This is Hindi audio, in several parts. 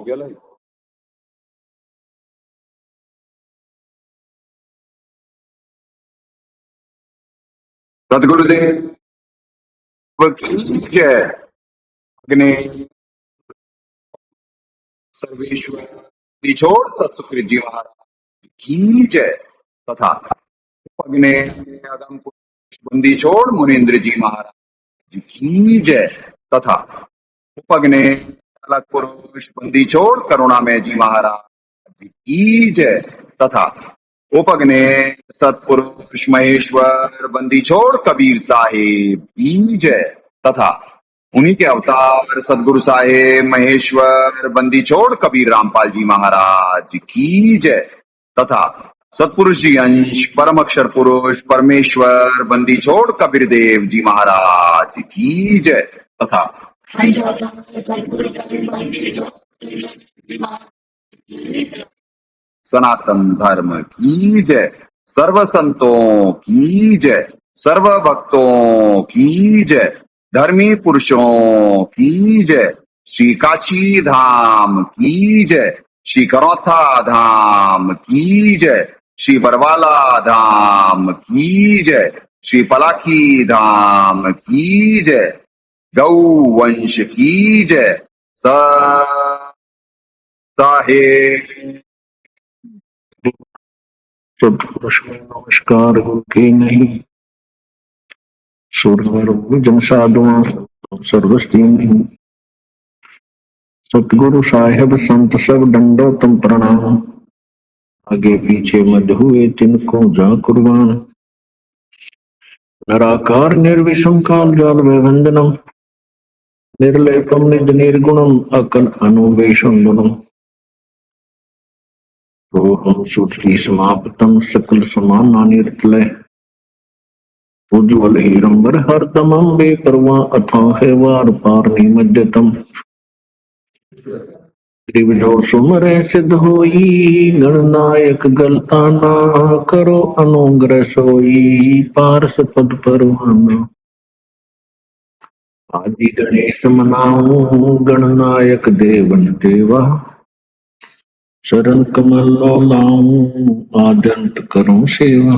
हो गया लाइव। सदगुरुदेव की जय। अग्नि सर्वेश्वर निचोड़ सतसुकृत जी महाराज की जय तथा अग्नि अगम पुरुष बंदी छोड़ मुनीन्द्र जी महाराज की जय तथा उपग्ने अलग पुरुष बंदी छोड़ करुणामय जी महाराज की जय तथा उपग्ने सतपुरुष महेश्वर बंदी छोड़ कबीर साहेब की जय तथा उन्हीं के अवतार सदगुरु साहेब महेश्वर बंदी छोड़ कबीर रामपाल जी महाराज की जय तथा सतपुरुष जी अंश परम अक्षर पुरुष परमेश्वर बंदी छोड़ कबीर देव जी महाराज की जय तथा सनातन धर्म की जय। सर्व संतों की जय। सर्व भक्तों की जय। धर्मी पुरुषों की जय। श्री काशी धाम की जय। श्री करौथा धाम की जय। श्री बरवाला धाम की जय। श्री पलाखी धाम की जय। गौ वंश की जय। साहेब सत्पुरुष में नमस्कार गुरु के नहीं सूर्य साधुआ सर्वस्ती नहीं। सतगुरु साहेब संत सब दंडो तुम प्रणाम। आगे पीछे मध्य हुए तिनको जा कुर्बान। निराकार निर्विषम काल जाल वंदनम निर्लेपम निज निर्गुणम अकल अनुवेशम गुणम। तो हम सूत्री समाप्तम सकल समान निर्तलय उज्ज्वल हीरंबर हर तमम बेपरवा अथां है वार पार निमज्जतम। त्रिविधो सुमरे सिद्ध होई गणनायक गलताना करो अनुग्रह सोई पारस पद परवाना। आदि गणेश मनाऊं गणनायक देवन देवा शरण कमल लाऊं आद्यंत करूं सेवा।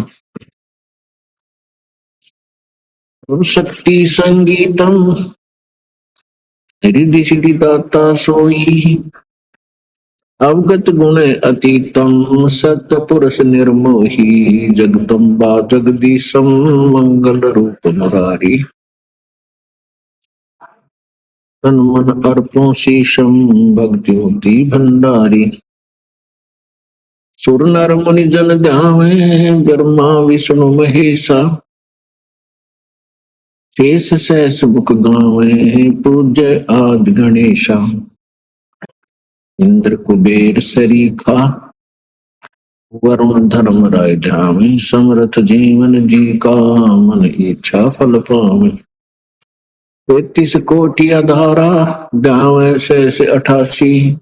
शक्ति संगीतम रिद्धि सिद्धि दाता सोई अवगत गुण अतीतम सत्य पुरुष निर्मोही जगदम्बा जगदीशम मंगल रूप मुरारी। तन मन अर्पों शीशम भक्ति मुक्ति भंडारी। सुर नर मुनि जन ध्यावे ब्रह्मा विष्णु महेशा शेष सहस मुख गावे पूज्य आदि गणेशा। इंद्र कुबेर सरीखा वरुण धर्म राय ध्यावे समर्थ जीवन जी का मन इच्छा फल पावे। 33 कोटि आधारा ध्यावे शेष 88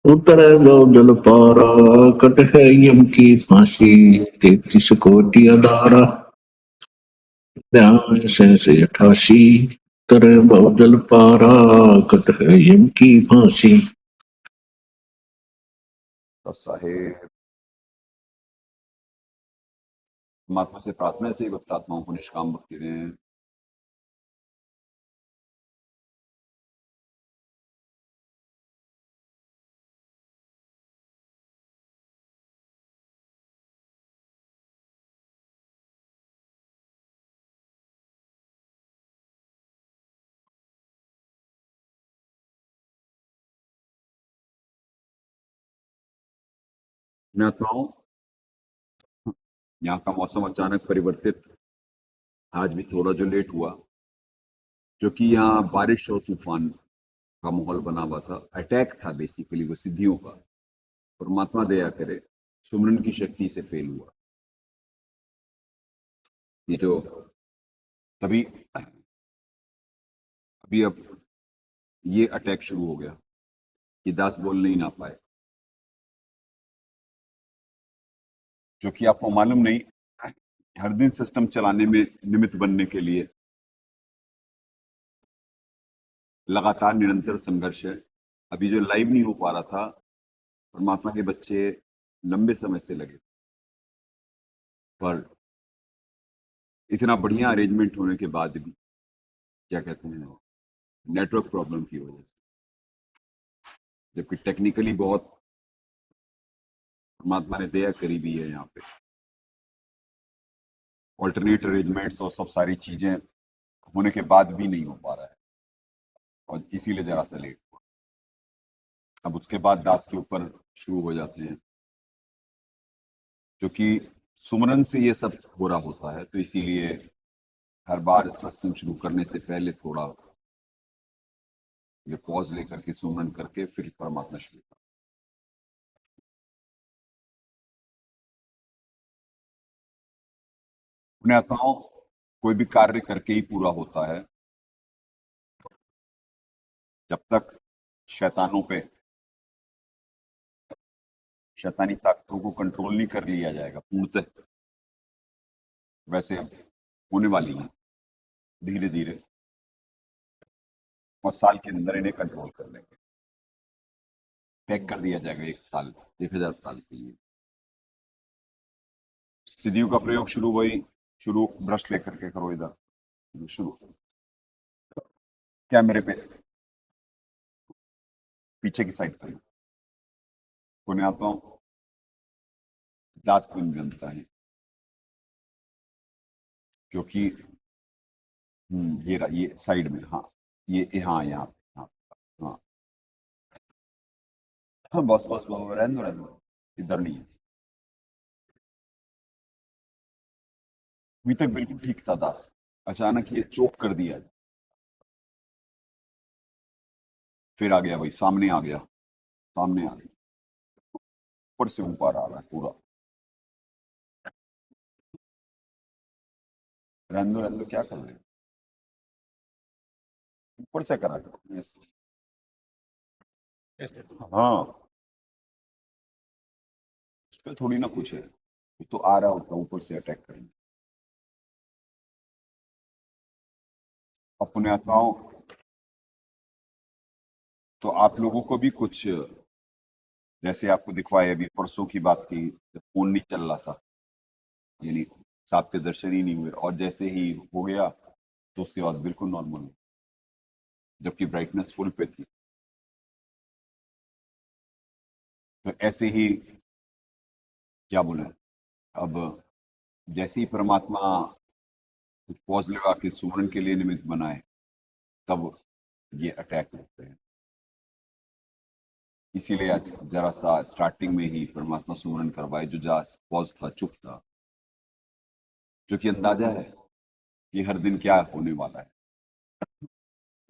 उतर गौ जल पारा कट है यम की फांसी। 33 कोटि आधारा ध्यावे शेष 88 उतर गौ जल पारा कट है यम की फांसी। साहेब परमात्मा से प्रार्थना से भक्त आत्माओं को निष्काम भक्ति दें। आत्माओं, यहाँ का मौसम अचानक परिवर्तित आज भी थोड़ा जो लेट हुआ, जो कि यहाँ बारिश और तूफान का माहौल बना हुआ था। अटैक था बेसिकली वो सिद्धियों का। परमात्मा दया करे सुमरन की शक्ति से फेल हुआ। ये जो तभी अभी अब ये अटैक शुरू हो गया कि दास बोलने ही ना पाए, क्योंकि आपको मालूम नहीं हर दिन सिस्टम चलाने में निमित्त बनने के लिए लगातार निरंतर संघर्ष है। अभी जो लाइव नहीं हो पा रहा था, परमात्मा के बच्चे लंबे समय से लगे, पर इतना बढ़िया अरेंजमेंट होने के बाद भी क्या कहते हैं, नेटवर्क प्रॉब्लम की वजह से, जबकि टेक्निकली बहुत परमात्मा ने दया करी भी है, यहाँ पे ऑल्टरनेट अरेंजमेंट्स और सब सारी चीजें होने के बाद भी नहीं हो पा रहा है, और इसीलिए जरा सा लेट हुआ। अब उसके बाद दास के ऊपर शुरू हो जाते हैं, क्योंकि सुमरन से ये सब हो रहा होता है, तो इसीलिए हर बार सत्संग शुरू करने से पहले थोड़ा ये पॉज लेकर के सुमरन करके फिर परमात्मा शुरू करते हैं। अपने आत्माओं, कोई भी कार्य करके ही पूरा होता है जब तक शैतानों पे, शैतानी ताकतों को कंट्रोल नहीं कर लिया जाएगा पूर्णतः। वैसे होने वाली है धीरे धीरे, और साल के अंदर इन्हें कंट्रोल कर लेंगे, पैक कर दिया जाएगा 1 साल 1000 साल के लिए। सिद्धियों का प्रयोग शुरू वही, शुरू ब्रश लेकर के करो, इधर शुरू कैमरे पे पीछे की साइड पर पुण्य आत्माओं, दास पुण्य बनता है, क्योंकि ये साइड में, हाँ ये, हाँ यहाँ पे, हाँ हाँ हाँ, बस बस बस, रहने दो, इधर नहीं है। अभी तक बिल्कुल ठीक था दास, अचानक ये चोक कर दिया, फिर आ गया भाई, सामने आ गया, सामने आ गया, ऊपर से ऊपर आ रहा है पूरा। रहने दो, क्या कर रहे हो, ऊपर से करा करो ऐसे। हाँ, उस पर थोड़ी ना कुछ है, वो तो आ रहा होता ऊपर से अटैक करने। अपने आत्माओं, तो आप लोगों को भी कुछ, जैसे आपको दिखवाए, अभी परसों की बात थी जब फोन नहीं चल रहा था, यानी सांप के दर्शन ही नहीं हुए, और जैसे ही हो गया तो उसके बाद बिल्कुल नॉर्मल हो, जबकि ब्राइटनेस फुल पे थी। तो ऐसे ही क्या बोले, अब जैसे ही परमात्मा कुछ पॉज लगा के सुमरन के लिए निमित्त बनाए, तब ये अटैक होते हैं। इसीलिए आज जरा सा स्टार्टिंग में ही परमात्मा सुमरन करवाए, जो जरा पॉज था, चुप था, जो कि अंदाजा है कि हर दिन क्या होने वाला है।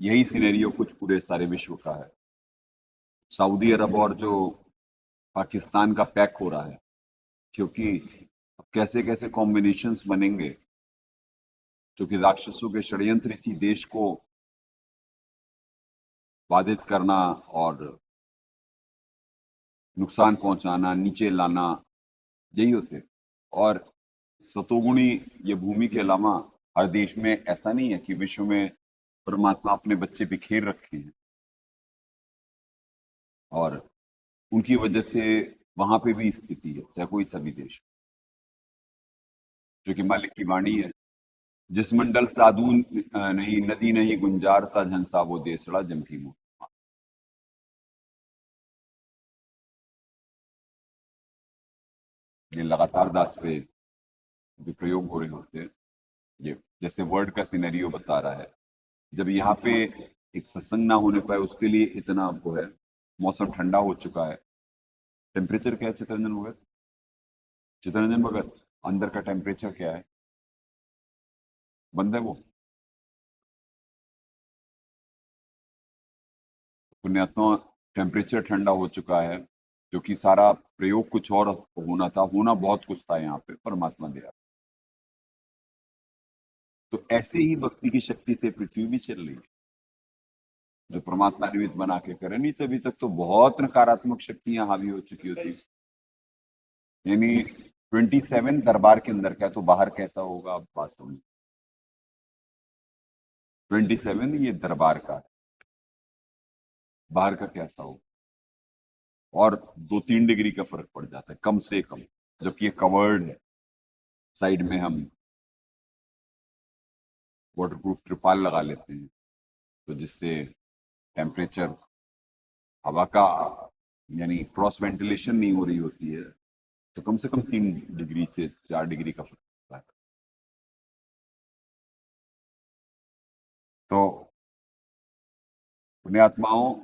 यही सिनेरियो कुछ पूरे सारे विश्व का है। सऊदी अरब और जो पाकिस्तान का पैक हो रहा है, क्योंकि अब कैसे कैसे कॉम्बिनेशंस बनेंगे, क्योंकि राक्षसों के षड्यंत्र इसी देश को बाधित करना और नुकसान पहुंचाना, नीचे लाना, यही होते। और सतोगुणी ये भूमि के अलावा हर देश में ऐसा नहीं है कि विश्व में परमात्मा अपने बच्चे बिखेर रखे हैं, और उनकी वजह से वहां पे भी स्थिति है, चाहे कोई सा भी देश, जो कि मालिक की वाणी है, जिस मंडल साधु नहीं, नदी नहीं गुंजारता, झंसा वो देसड़ा जमकी मुंह। ये लगातार दास पे जो प्रयोग हो रहे होते हैं, ये जैसे वर्ड का सिनेरियो बता रहा है, जब यहाँ पे एक सत्संग ना होने पाए, उसके लिए इतना वो है। मौसम ठंडा हो चुका है, टेम्परेचर क्या है चित्ररंजन भगत, चित्ररंजन भगत अंदर का टेम्परेचर क्या है, बंद है वो? पुण्यात्मा, टेम्परेचर ठंडा हो चुका है, क्योंकि सारा प्रयोग कुछ और होना था, होना बहुत कुछ था यहाँ पे, परमात्मा दे रहा। तो ऐसे ही भक्ति की शक्ति से पृथ्वी भी चल रही है, जो परमात्मा निमित्त बना के करे। नहीं तभी तक तो बहुत नकारात्मक शक्तियां हावी हो चुकी होती, यानी 27 दरबार के अंदर का, तो बाहर कैसा होगा आप बात समझ। 27 ये दरबार का है, बाहर का कैसा हो, और 2-3 डिग्री का फर्क पड़ जाता है कम से कम, जबकि ये कवर्ड है। साइड में हम वाटरप्रूफ त्रिपाल लगा लेते हैं, तो जिससे टेम्परेचर, हवा का यानी क्रॉस वेंटिलेशन नहीं हो रही होती है, तो कम से कम 3 डिग्री से 4 डिग्री का फर्क पड़ता है। तो पुण्यात्माओं,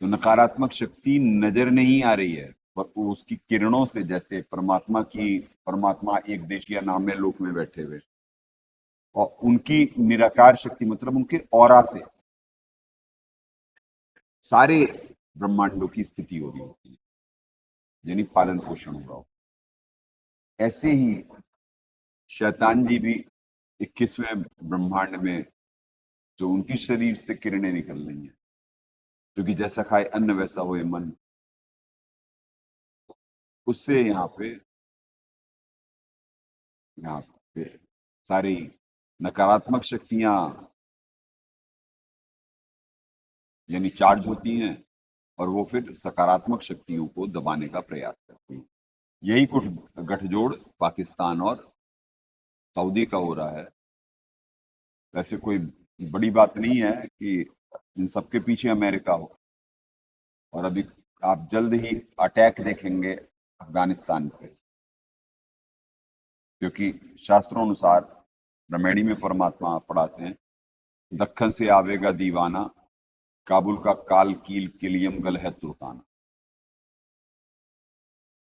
तो नकारात्मक शक्ति नजर नहीं आ रही है, पर वो उसकी किरणों से, जैसे परमात्मा एक देश या नाम लोक में बैठे हुए, और उनकी निराकार शक्ति मतलब उनके ऑरा से सारे ब्रह्मांडों की स्थिति हो रही होती है, यानी पालन पोषण हो रहा हो। ऐसे ही शैतान जी भी 21वें ब्रह्मांड में, जो उनकी शरीर से किरणें निकल रही हैं, क्योंकि जैसा खाए अन्न वैसा होए मन, उससे यहाँ पे सारी नकारात्मक शक्तियां यानी चार्ज होती हैं, और वो फिर सकारात्मक शक्तियों को दबाने का प्रयास करती हैं। यही कुछ गठजोड़ पाकिस्तान और सऊदी का हो रहा है। वैसे कोई बड़ी बात नहीं है कि इन सबके पीछे अमेरिका हो, और अभी आप जल्द ही अटैक देखेंगे अफगानिस्तान पे, क्योंकि शास्त्रों अनुसार ब्रह्मणी में परमात्मा पढ़ाते हैं, दक्खन से आवेगा दीवाना, काबुल का काल कील किलियम गल है तुर्काना।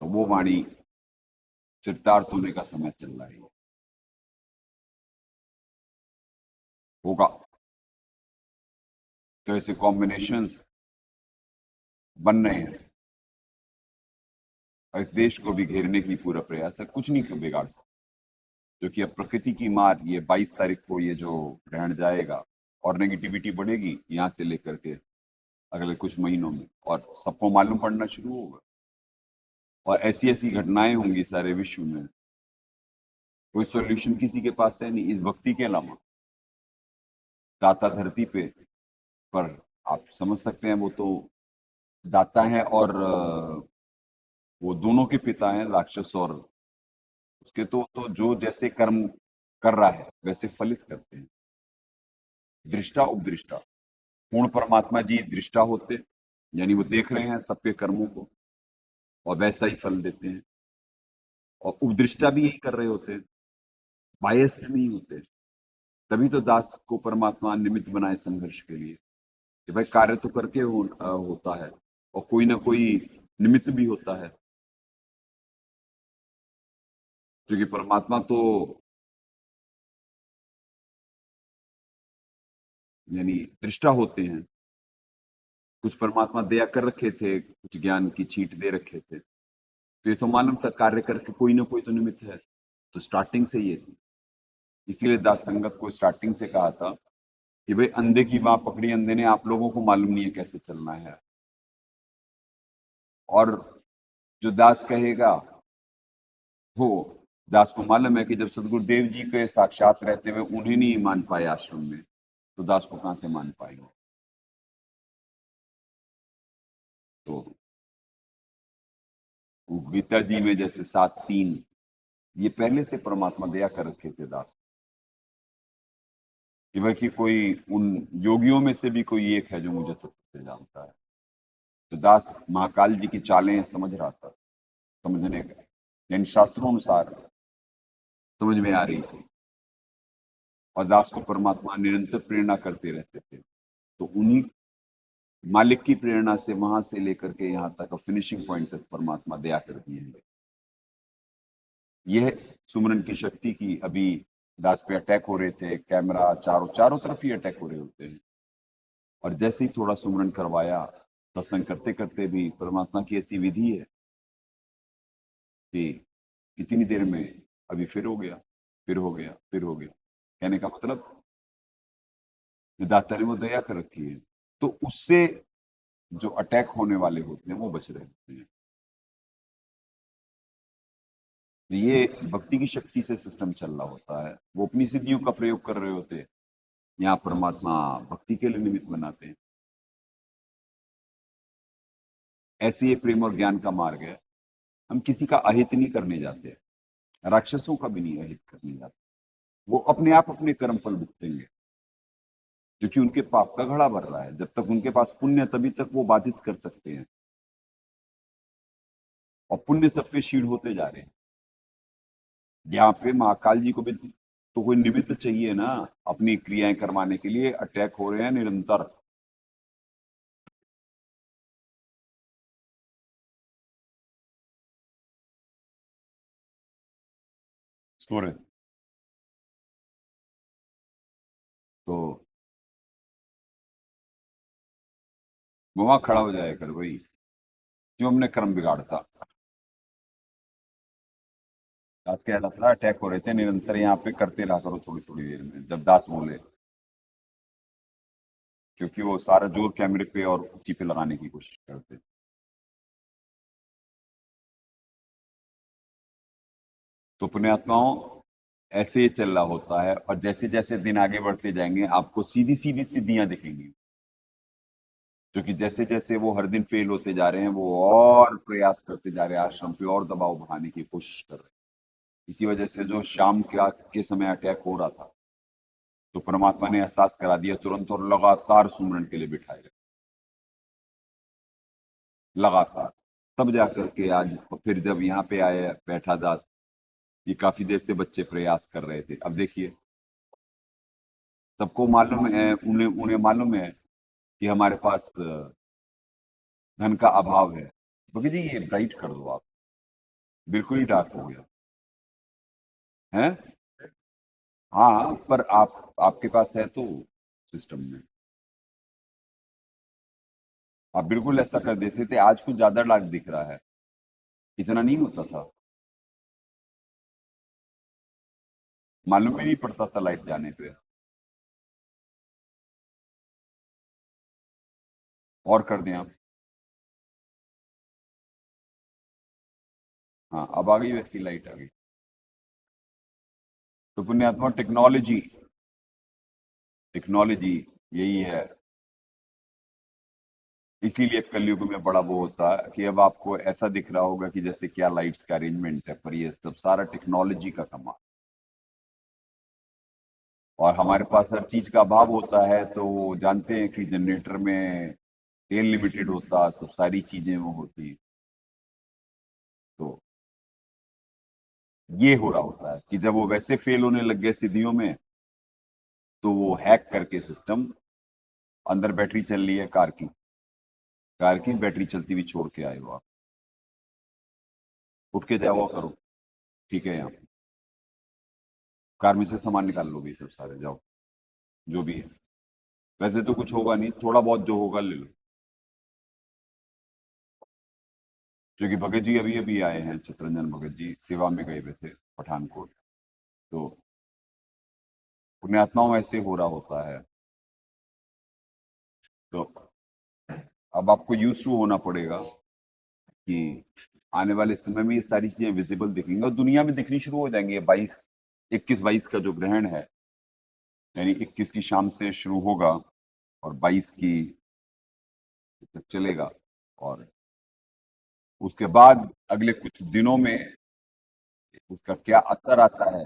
तो वो वाणी चिरतार्थ होने का समय चल रहा है, होगा। तो ऐसे कॉम्बिनेशंस बन रहे हैं, और इस देश को भी घेरने की पूरा प्रयास है, कुछ नहीं बिगाड़ सकते। क्योंकि अब प्रकृति की मार, ये 22 तारीख को ये जो ग्रहण जाएगा, और नेगेटिविटी बढ़ेगी यहाँ से लेकर के अगले कुछ महीनों में, और सबको मालूम पड़ना शुरू होगा, और ऐसी ऐसी घटनाएं होंगी सारे विश्व में। कोई सॉल्यूशन किसी के पास है नहीं इस भक्ति के अलावा, दाता धरती पे। पर आप समझ सकते हैं, वो तो दाता है, और वो दोनों के पिता हैं, राक्षस और उसके। तो जो जैसे कर्म कर रहा है वैसे फलित करते हैं, दृष्टा उपदृष्टा। पूर्ण परमात्मा जी दृष्टा होते, यानी वो देख रहे हैं सबके कर्मों को, और वैसा ही फल देते हैं। और उपदृष्टा भी यही कर रहे होते हैं, बायस्ड नहीं होते। तभी तो दास को परमात्मा निमित्त बनाए संघर्ष के लिए, कि भाई कार्य तो करके होता है, और कोई ना कोई निमित्त भी होता है, क्योंकि परमात्मा तो यानी दृष्टा होते हैं। कुछ परमात्मा दया कर रखे थे, कुछ ज्ञान की छींट दे रखे थे, तो ये तो मालूम था कार्य करके कोई ना कोई तो निमित्त है। तो स्टार्टिंग से ये थी, इसीलिए दास संगत को स्टार्टिंग से कहा था कि भाई अंधे की बाह पकड़ी अंधे ने, आप लोगों को मालूम नहीं है कैसे चलना है। और जो दास कहेगा, हो दास को मालूम है कि जब सदगुरुदेव जी के साक्षात रहते हुए उन्हें नहीं मान पाए आश्रम में, तो दास को कहां से मान पाएंगे। तो गीता जी में जैसे 7:3, ये पहले से परमात्मा दया कर रखे थे दास कि भाई कि कोई उन योगियों में से भी कोई एक है जो मुझे तत्व से जानता है। तो दास महाकाल जी की चालें समझ रहा था, समझने का, यानी शास्त्रों अनुसार समझ में आ रही थी, और दास को परमात्मा निरंतर प्रेरणा करते रहते थे। तो उन्हीं मालिक की प्रेरणा से वहां से लेकर के यहाँ तक फिनिशिंग पॉइंट तक परमात्मा दया कर दिए हैं। यह सुमरन की शक्ति की, अभी दास पे अटैक हो रहे थे, कैमरा चारों चारों तरफ ही अटैक हो रहे होते हैं, और जैसे ही थोड़ा सुमरन करवाया, सत्संग करते करते भी परमात्मा की ऐसी विधि है कि कितनी देर में अभी फिर हो गया, फिर हो गया, फिर हो गया। कहने का मतलब दाता ने वो दया कर रखी है, तो उससे जो अटैक होने वाले होते हैं वो बच रहे होते हैं। तो ये भक्ति की शक्ति से सिस्टम चल रहा होता है। वो अपनी सिद्धियों का प्रयोग कर रहे होते हैं, यहाँ परमात्मा भक्ति के लिए निमित्त बनाते हैं। ऐसे ये प्रेम और ज्ञान का मार्ग है। हम किसी का अहित नहीं करने जाते, राक्षसों का भी नहीं अहित करने जाते। वो अपने आप अपने कर्म फल भुगतेंगे, क्योंकि उनके पाप का घड़ा भर रहा है। जब तक उनके पास पुण्य, तभी तक वो बाधित कर सकते हैं, और पुण्य सब पे क्षीण होते जा रहे हैं। यहाँ पे महाकाल जी को भी तो कोई निमित्त चाहिए ना, अपनी क्रियाएं करवाने के लिए। अटैक हो रहे हैं निरंतर। सूर्य तो वहां खड़ा हो जाया कर भाई, क्यों हमने कर्म बिगाड़ता। दास कह रहा था अटैक हो रहे थे निरंतर, यहाँ पे करते रहा करो थोड़ी थोड़ी देर में, जब दास बोले, क्योंकि वो सारा जोर कैमरे पे और उसी पे लगाने की कोशिश करते। तो पुण्यात्माओं, ऐसे ही चल रहा होता है, और जैसे जैसे दिन आगे बढ़ते जाएंगे आपको सीधी सीधी सिद्धियां दिखेंगी, क्योंकि जैसे जैसे वो हर दिन फेल होते जा रहे हैं, वो और प्रयास करते जा रहे हैं, आश्रम पे और दबाव बढ़ाने की कोशिश कर रहे हैं। इसी वजह से जो शाम के समय अटैक हो रहा था, तो परमात्मा ने एहसास करा दिया तुरंत, और लगातार सुमरन के लिए बिठाए गए, लगातार। तब जाकर के आज फिर जब यहाँ पे आए बैठा दास, ये काफी देर से बच्चे प्रयास कर रहे थे। अब देखिए, सबको मालूम है, उन्हें उन्हें मालूम है कि हमारे पास धन का अभाव है। बल्कि जी ये ब्राइट कर दो आप, बिल्कुल ही डार्क हो गया है। हाँ, पर आपके पास है तो सिस्टम में आप बिल्कुल ऐसा कर देते थे। आज कुछ ज्यादा डार्क दिख रहा है, इतना नहीं होता था, मालूम भी नहीं पड़ता था लाइट जाने पे। और कर दें आप। हाँ, अब आ गई वैसी लाइट आ गई। तो पुण्यात्मा, टेक्नोलॉजी, टेक्नोलॉजी यही है। इसीलिए कलयुग में बड़ा वो होता है कि अब आपको ऐसा दिख रहा होगा कि जैसे क्या लाइट्स का अरेंजमेंट है, पर ये सब सारा टेक्नोलॉजी का कमाल। और हमारे पास हर चीज का अभाव होता है, तो जानते हैं कि जनरेटर में तेल लिमिटेड होता, सब सारी चीजें वो होती। तो ये हो रहा होता है कि जब वो वैसे फेल होने लग गए सिद्धियों में, तो वो हैक करके सिस्टम, अंदर बैटरी चल रही है कार की बैटरी चलती हुई छोड़ के आए हो आप। उठ के जाओ करो, ठीक है, यहाँ कार में से सामान निकाल लोगे सब सारे, जाओ जो भी है। वैसे तो कुछ होगा नहीं, थोड़ा बहुत जो होगा ले लो। क्योंकि भगत जी अभी अभी आए हैं, चित्रंजन भगत जी सेवा में गए हुए थे पठानकोट। तो पुण्यात्माओं ऐसे हो रहा होता है। तो अब आपको यूज टू होना पड़ेगा कि आने वाले समय में ये सारी चीजें विजिबल दिखेंगी, और दुनिया में दिखनी शुरू हो जाएंगी। 21 का जो ग्रहण है, यानी 21 की शाम से शुरू होगा और 22 की तक चलेगा, और उसके बाद अगले कुछ दिनों में उसका क्या असर आता है,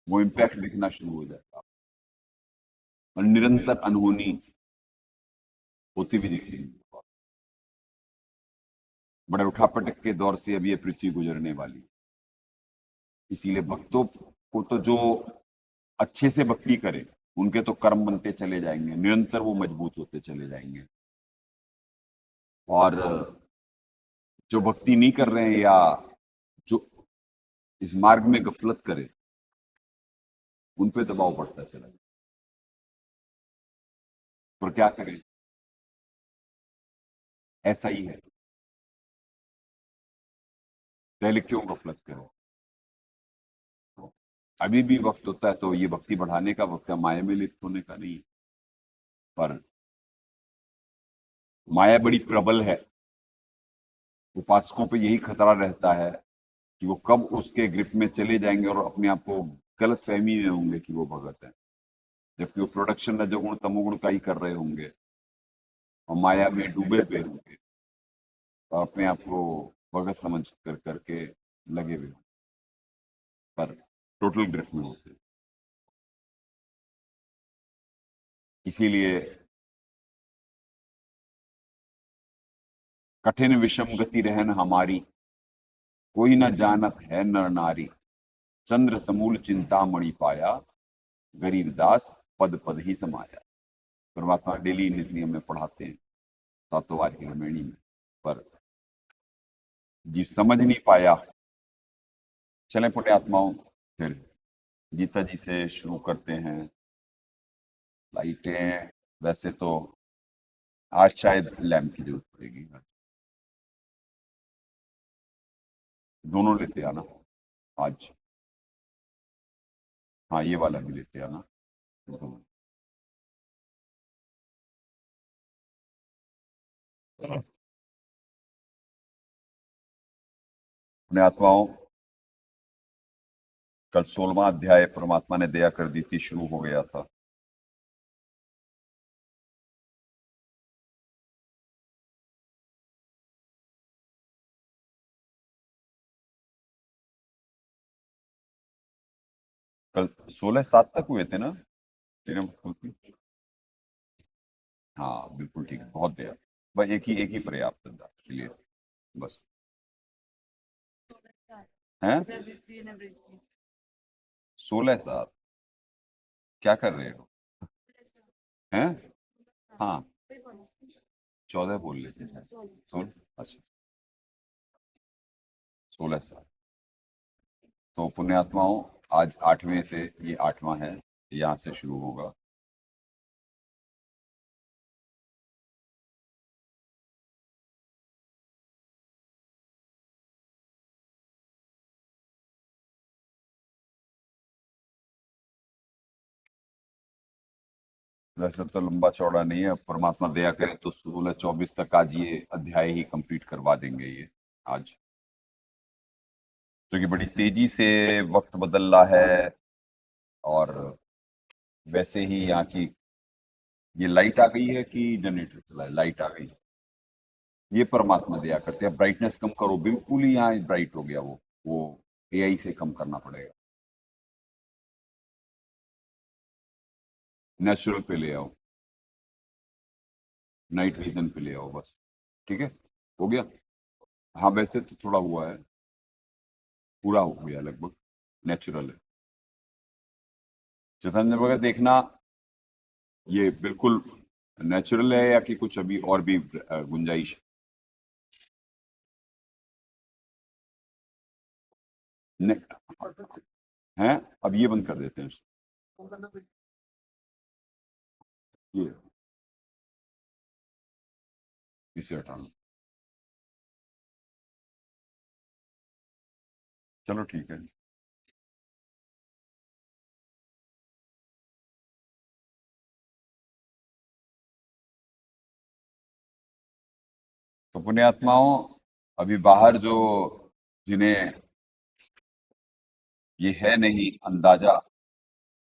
वो इम्पैक्ट दिखना शुरू हो जाएगा, और निरंतर अनहोनी होती भी दिखेगी। बड़े उठापटक के दौर से अब ये पृथ्वी गुजरने वाली है। इसीलिए भक्तों को तो जो अच्छे से भक्ति करे, उनके तो कर्म बनते चले जाएंगे, निरंतर वो मजबूत होते चले जाएंगे। और जो भक्ति नहीं कर रहे हैं, या जो इस मार्ग में गफलत करे, उन पे दबाव पड़ता चला जाए। पर क्या करें, ऐसा ही है। पहले क्यों गफलत करें। तो अभी भी वक्त होता है, तो ये भक्ति बढ़ाने का वक्त है, माया में लिप्त होने का नहीं। पर माया बड़ी प्रबल है। उपासकों पे यही खतरा रहता है कि वो कब उसके ग्रिप में चले जाएंगे और अपने आप को गलत फहमी में होंगे कि वो भगत है। जबकि वो प्रोडक्शन रजोगुण तमोगुण का ही कर रहे होंगे और माया में डूबे हुए होंगे, तो अपने आप को भगत समझ कर करके लगे हुए होंगे, पर टोटल ग्रिप में होते हैं। इसीलिए कठिन विषम गति रहन हमारी, कोई न जानत है नर नारी, चंद्र समूल चिंतामणि पाया, गरीब दास पद पद ही समाया। परमात्मा डेली नित्य में पढ़ाते हैं सातों वार की रामायणी में, पर जी समझ नहीं पाया। चले पुण्यात्माओं, फिर गीता जी से शुरू करते हैं। लाइटें वैसे तो आज शायद लैम्प की जरूरत पड़ेगी, दोनों लेते आना आज। हाँ, ये वाला भी लेते आना दोनों। पुण्यात्माओं, कल 16वां अध्याय परमात्मा ने दया कर दी थी, शुरू हो गया था। कल 16-7 तक हुए थे ना? हाँ बिल्कुल ठीक है, बहुत दया। बस एक ही पर्याप्त है दास के लिए, बस। हैं 16-7 क्या कर रहे हो? हैं? हाँ, 14 बोल लेते हैं। 16, अच्छा 16-7। तो पुण्यात्माओं, आज 8वें से, ये 8वां है, यहाँ से शुरू होगा। वैसे तो लंबा चौड़ा नहीं है, परमात्मा दया करे तो 16-24 तक आज ये अध्याय ही कंप्लीट करवा देंगे ये आज, क्योंकि बड़ी तेजी से वक्त बदल रहा है। और वैसे ही यहाँ की ये लाइट आ गई है कि जनरेटर चला है? लाइट आ गई, ये परमात्मा दया करते हैं। ब्राइटनेस कम करो, बिल्कुल ही यहाँ ब्राइट हो गया, वो एआई से कम करना पड़ेगा, नेचुरल पे ले आओ, नाइट विजन पे ले आओ, बस। ठीक है, हो गया। हाँ वैसे तो थोड़ा हुआ है, पूरा हो गया लगभग, नेचुरल है। चैतन्य वगैरह देखना, ये बिल्कुल नेचुरल है या कि कुछ अभी और भी गुंजाइश है? अब ये बंद कर देते हैं, ये इसे हटाना। चलो ठीक है। तो पुण्यात्माओं, अभी बाहर जो, जिन्हें ये है नहीं अंदाजा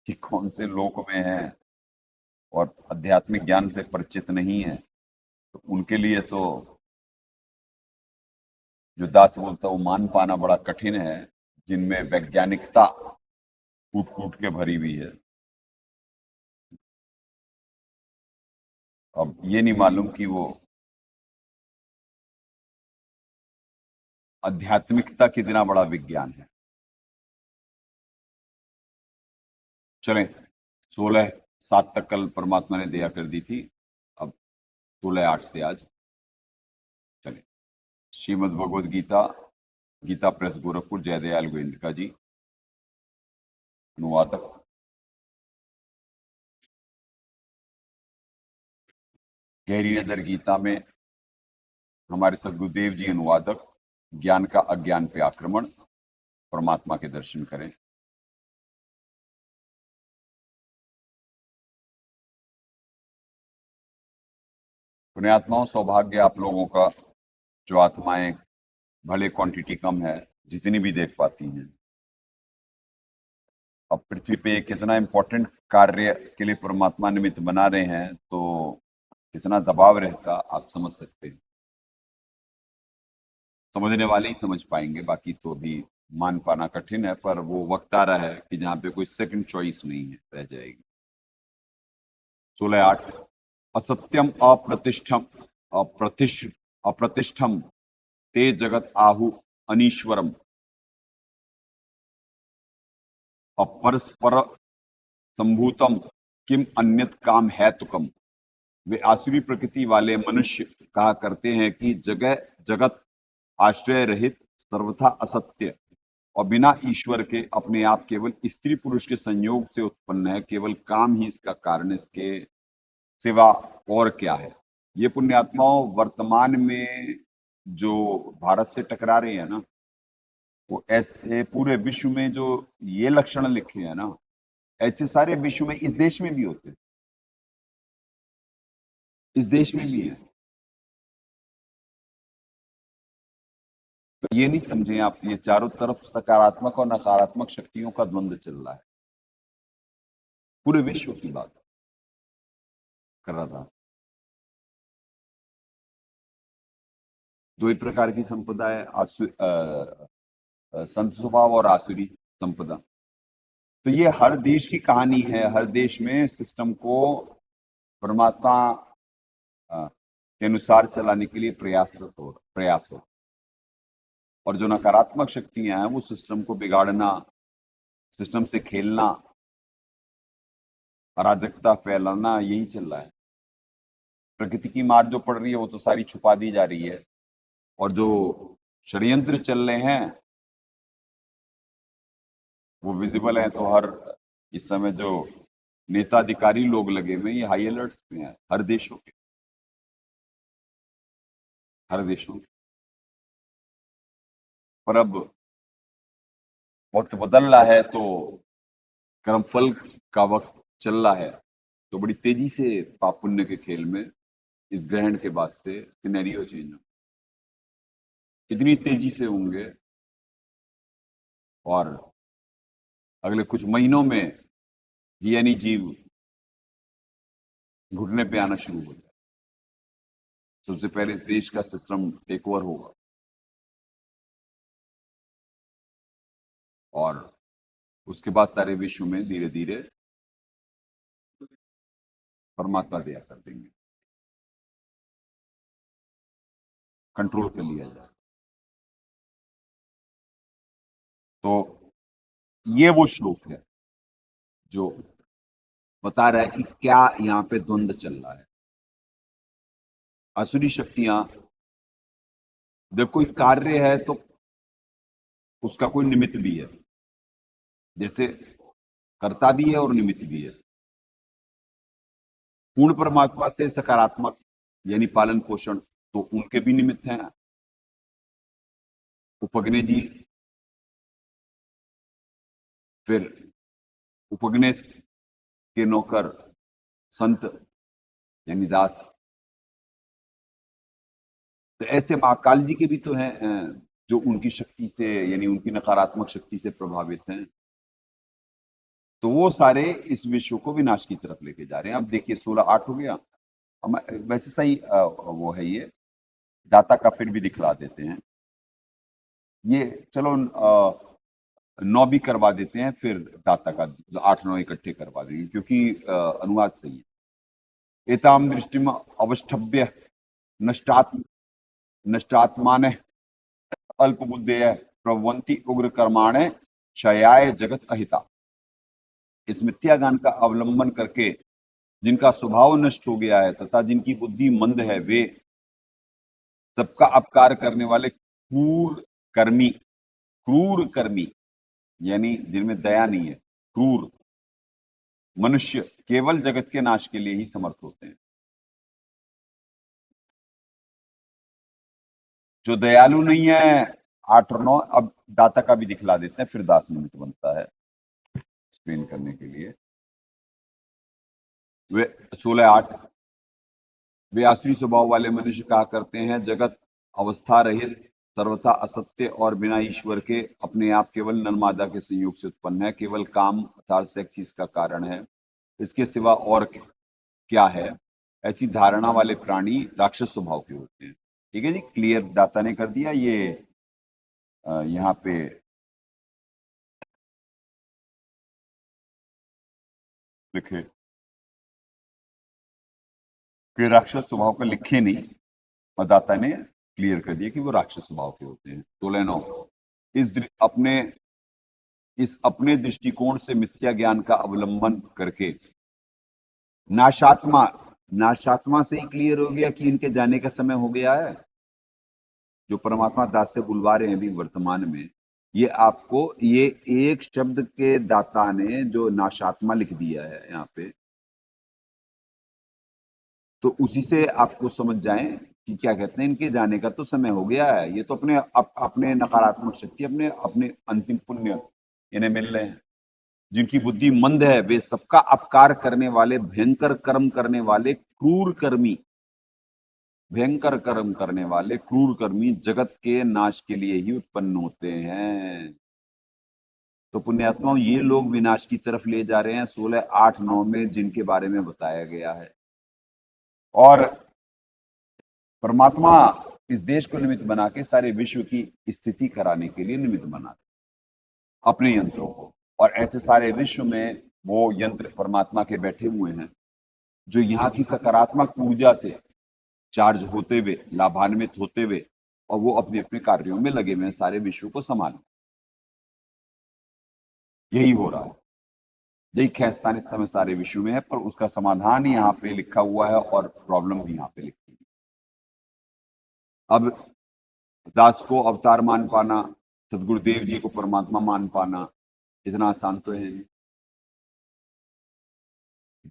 कि कौन से लोक में है और आध्यात्मिक ज्ञान से परिचित नहीं है, तो उनके लिए तो जो दास बोलता वो मान पाना बड़ा कठिन है, जिनमें वैज्ञानिकता कूट कूट के भरी हुई है। अब ये नहीं मालूम कि वो आध्यात्मिकता कितना बड़ा विज्ञान है। चलें, 16-7 तक कल परमात्मा ने दया कर दी थी, अब 16-8 से आज चलें। श्रीमद् भगवद गीता, गीता प्रेस गोरखपुर, जयदयाल गोविंद जी, अनुवादक। गहरी नजर गीता में हमारे सदगुरुदेव जी अनुवादक, ज्ञान का अज्ञान पे आक्रमण, परमात्मा के दर्शन करें। पुण्यात्माओं, सौभाग्य आप लोगों का, जो आत्माएं भले क्वांटिटी कम है, जितनी भी देख पाती हैं, अब पृथ्वी पे कितना इम्पोर्टेंट कार्य के लिए परमात्मा निमित्त बना रहे हैं, तो कितना दबाव रहता आप समझ सकते हैं। समझने वाले ही समझ पाएंगे, बाकी तो भी मान पाना कठिन है। पर वो वक्त आ रहा है कि जहां पे कोई सेकंड चॉइस नहीं है, रह जाएगी। 16:8 असत्यम अप्रतिष्ठम अप्रतिष्ठम ते जगत आहु अनीश्वरम अपरस्पर संभूतम किम अन्यत काम है तुकम। वे आसुरी प्रकृति वाले मनुष्य कहा करते हैं कि जगत आश्रय रहित, सर्वथा असत्य और बिना ईश्वर के अपने आप केवल स्त्री पुरुष के संयोग से उत्पन्न है। केवल काम ही इसका कारण, इसके सिवा और क्या है। ये पुण्यात्माओं वर्तमान में जो भारत से टकरा रहे हैं ना, वो ऐसे पूरे विश्व में जो ये लक्षण लिखे हैं ना, ऐसे सारे विश्व में इस देश में भी होते हैं, इस देश में भी है। तो ये नहीं समझे आप, ये चारों तरफ सकारात्मक और नकारात्मक शक्तियों का द्वंद्व चल रहा है। पूरे विश्व की बात कर रहा था। दो ही प्रकार की संपदा है, संत स्वभाव और आसुरी संपदा। तो ये हर देश की कहानी है। हर देश में सिस्टम को परमात्मा के अनुसार चलाने के लिए प्रयास हो। और जो नकारात्मक शक्तियां हैं वो सिस्टम को बिगाड़ना, सिस्टम से खेलना, अराजकता फैलाना, यही चल रहा है। प्रकृति की मार जो पड़ रही है वो तो सारी छुपा दी जा रही है, और जो षड्यंत्र चल रहे हैं वो विजिबल है। तो हर इस समय जो नेता अधिकारी लोग लगे हुए, ये हाई अलर्ट्स में है, हर देशों के, हर देशों के। पर अब वक्त बदल रहा है, तो कर्मफल का वक्त चल रहा है। तो बड़ी तेजी से पाप पुण्य के खेल में इस ग्रहण के बाद से सिनेरियो चेंज हो, कितनी तेजी से होंगे, और अगले कुछ महीनों में ही यानी जीव घुटने पे आना शुरू हो जाए। सबसे पहले इस देश का सिस्टम टेक ओवर होगा, और उसके बाद सारे विश्व में धीरे धीरे परमात्मा दया कर देंगे, कंट्रोल कर लिया जाए। तो ये वो श्लोक है जो बता रहा है कि क्या यहाँ पे द्वंद्व चल रहा है। आसुरी शक्तियां, जब कोई कार्य है तो उसका कोई निमित्त भी है, जैसे कर्ता भी है और निमित्त भी है। पूर्ण परमात्मा से सकारात्मक यानी पालन पोषण, तो उनके भी निमित्त हैं। उपग्ने जी, फिर उपग्ने के नौकर संत यानी दास। तो ऐसे महाकाल जी के भी तो हैं जो उनकी शक्ति से यानी उनकी नकारात्मक शक्ति से प्रभावित हैं। तो वो सारे इस विश्व को विनाश की तरफ लेके जा रहे हैं। अब देखिए 16:8 हो गया। हम वैसे सही वो है, ये दाता का फिर भी दिखला देते हैं। ये चलो 9 भी करवा देते हैं, फिर दाता का 8-9 इकट्ठे करवा देंगे, क्योंकि अनुवाद सही है। एताम दृष्टिम अवष्टभ्य नष्टात्मान अल्पबुद्धेय प्रवंति उग्र कर्माणे क्षयाय जगत अहिता। इस मिथ्या ज्ञान का अवलंबन करके जिनका स्वभाव नष्ट हो गया है तथा जिनकी बुद्धि मंद है, वे सबका अपकार करने वाले क्रूर कर्मी यानी जिनमें दया नहीं है, क्रूर मनुष्य केवल जगत के नाश के लिए ही समर्थ होते हैं। जो दयालु नहीं है, 8 और 9 अब दाता का भी दिखला देते हैं, फिर दास निमित्त बनता है एक्सप्लेन करने के लिए। वे 16:8 वे आसुरी स्वभाव वाले मनुष्य कहा करते हैं, जगत अवस्था रहित, सर्वथा असत्य और बिना ईश्वर के अपने आप केवल नर मादा के संयोग से उत्पन्न है। केवल काम अर्थात सेक्स इसका कारण है, इसके सिवा और क्या है। ऐसी धारणा वाले प्राणी राक्षस स्वभाव के होते हैं। ठीक है जी, क्लियर दाता ने कर दिया। ये यहाँ पे लिखे कि राक्षस स्वभाव का लिखे नहीं, और दाता ने क्लियर कर दिया कि वो राक्षस स्वभाव के होते हैं। 16 इस अपने दृष्टिकोण से मिथ्या ज्ञान का अवलंबन करके नाशात्मा, नाशात्मा से ही क्लियर हो गया कि इनके जाने का समय हो गया है। जो परमात्मा दास से बुलवा रहे हैं अभी वर्तमान में, ये आपको ये एक शब्द के दाता ने जो नाशात्मा लिख दिया है यहाँ पे, तो उसी से आपको समझ जाएं कि क्या कहते हैं, इनके जाने का तो समय हो गया है। ये तो अपने नकारात्मक शक्ति, अपने अपने अंतिम पुण्य इन्हें मिल रहे हैं। जिनकी बुद्धि मंद है वे सबका अपकार करने वाले, भयंकर कर्म करने वाले, क्रूर कर्मी, भयंकर कर्म करने वाले क्रूर कर्मी जगत के नाश के लिए ही उत्पन्न होते हैं। तो पुण्यात्माओं, ये लोग विनाश की तरफ ले जा रहे हैं 16, 8, 9 में जिनके बारे में बताया गया है। और परमात्मा इस देश को निमित्त बना के सारे विश्व की स्थिति कराने के लिए निमित्त बना अपने यंत्रों को। और ऐसे सारे विश्व में वो यंत्र परमात्मा के बैठे हुए हैं जो यहाँ की सकारात्मक ऊर्जा से चार्ज होते हुए, लाभान्वित होते हुए, और वो अपने अपने कार्यों में लगे हुए हैं सारे विश्व को संभालने। यही हो रहा है। यही खैस्तान इस समय सारे विश्व में है, पर उसका समाधान यहाँ पे लिखा हुआ है और प्रॉब्लम भी यहाँ पे लिखी है। अब दास को अवतार मान पाना, सदगुरुदेव जी को परमात्मा मान पाना इतना आसान तो है नहीं।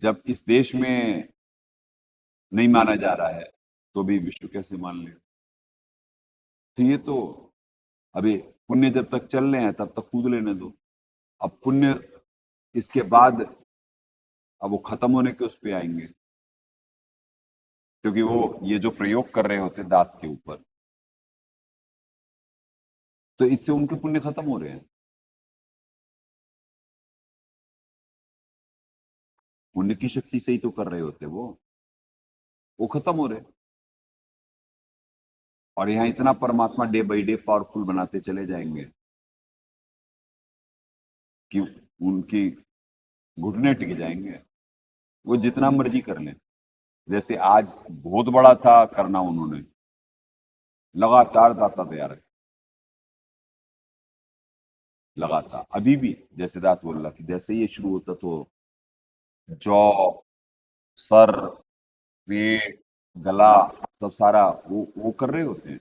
जब इस देश में नहीं माना जा रहा है तो भी विश्व कैसे मान ले। तो ये तो अभी पुण्य जब तक चल रहे हैं तब तक कूद लेने दो। अब पुण्य इसके बाद अब वो खत्म होने के उस पे आएंगे, क्योंकि वो ये जो प्रयोग कर रहे होते दास के ऊपर, तो इससे उनके पुण्य खत्म हो रहे हैं। पुण्य की शक्ति से ही तो कर रहे होते वो खत्म हो रहे। और यहाँ इतना परमात्मा डे बाई डे पावरफुल बनाते चले जाएंगे कि उनकी घुटने टिक जाएंगे। वो जितना मर्जी कर लें। जैसे आज बहुत बड़ा था करना, उन्होंने लगातार दाता तैयार है, लगातार। अभी भी जैसे दास बोल रहा कि जैसे ये शुरू होता तो जौ, सर, पेट, गला, सब सारा वो कर रहे होते हैं।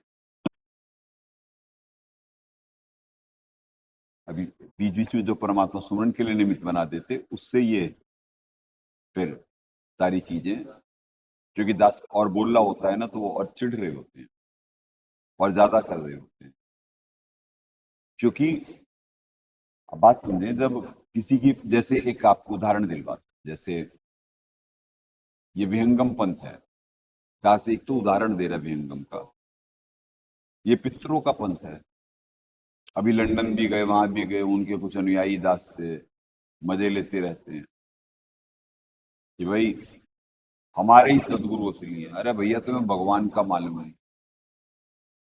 अभी बीच बीच में जो परमात्मा सुमरन के लिए निमित्त बना देते, उससे ये फिर सारी चीजें, क्योंकि दास और बोल रहा होता है ना, तो वो और चिढ़ रहे होते हैं और ज्यादा कर रहे होते हैं। क्योंकि अब बात समझे, जब किसी की, जैसे एक आपको उदाहरण दिलवा, जैसे ये विहंगम पंथ है, दास एक तो उदाहरण दे रहा है विहंगम का। ये पितरों का पंथ है। अभी लंदन भी गए, वहां भी गए, उनके कुछ अनुयायी दास से मजे लेते रहते हैं कि भाई हमारे ही सदगुरुओं से लिए। अरे भैया, तुम्हें भगवान का मालूम है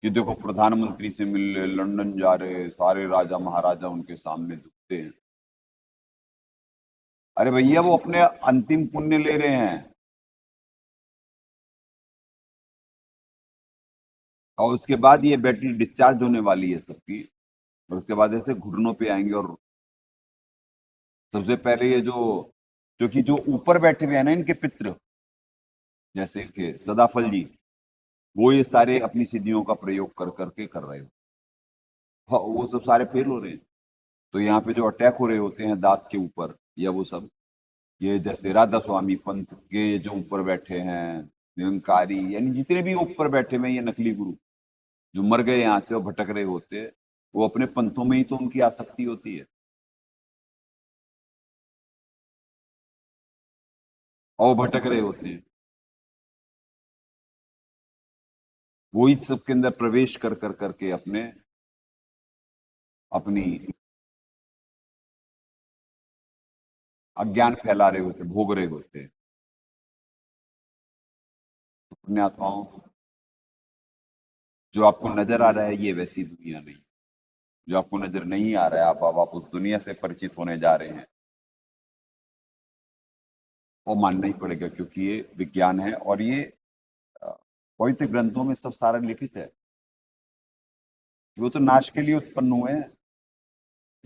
कि देखो प्रधानमंत्री से मिल लंदन जा रहे, सारे राजा महाराजा उनके सामने झुकते हैं। अरे भैया, वो अपने अंतिम पुण्य ले रहे हैं, और उसके बाद ये बैटरी डिस्चार्ज होने वाली है सबकी, और उसके बाद ऐसे घुटनों पे आएंगे। और सबसे पहले ये जो, क्योंकि जो ऊपर बैठे हुए हैं ना इनके पितृ, जैसे कि सदाफल जी, वो ये सारे अपनी सिद्धियों का प्रयोग कर करके कर रहे हो। हाँ, वो सब सारे फेल हो रहे हैं। तो यहाँ पे जो अटैक हो रहे होते हैं दास के ऊपर, या वो सब, ये जैसे राधा स्वामी पंथ के जो ऊपर बैठे हैं निरंकारी, यानी जितने भी ऊपर बैठे हुए हैं ये नकली गुरु जो मर गए यहाँ से और भटक रहे होते हैं, वो अपने पंथों में ही तो उनकी आसक्ति होती है, और वो भटक रहे होते हैं। वही सबके अंदर प्रवेश कर कर करके अपनी अज्ञान फैला रहे होते, भोग रहे होते। तो पुण्यात्माओं, जो आपको नजर आ रहा है ये वैसी दुनिया नहीं। जो आपको नजर नहीं आ रहा है, आप उस दुनिया से परिचित होने जा रहे हैं, वो मानना ही पड़ेगा, क्योंकि ये विज्ञान है और ये अ, पवित्र ग्रंथों में सब सारा लिखित है। वो तो नाश के लिए उत्पन्न हुए हैं।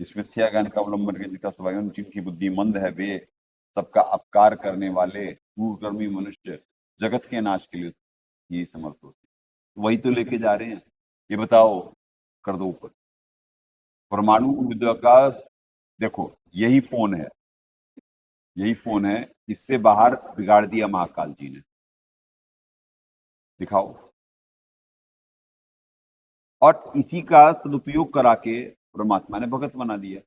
इस मिथ्या ज्ञान का अवलंबन करके जिनका स्वयं जिनकी बुद्धि मंद है, वे सबका अपकार करने वाले क्रूरकर्मी मनुष्य जगत के नाश के लिए ये समर्थ होते हैं। वही तो लेके जा रहे हैं। ये बताओ, कर दो ऊपर। परमाणु ऊर्जा का, देखो यही फोन है, यही फोन है, इससे बाहर बिगाड़ दिया महाकाल जी ने। दिखाओ। और इसी का सदुपयोग करा के परमात्मा ने भगत बना दिया।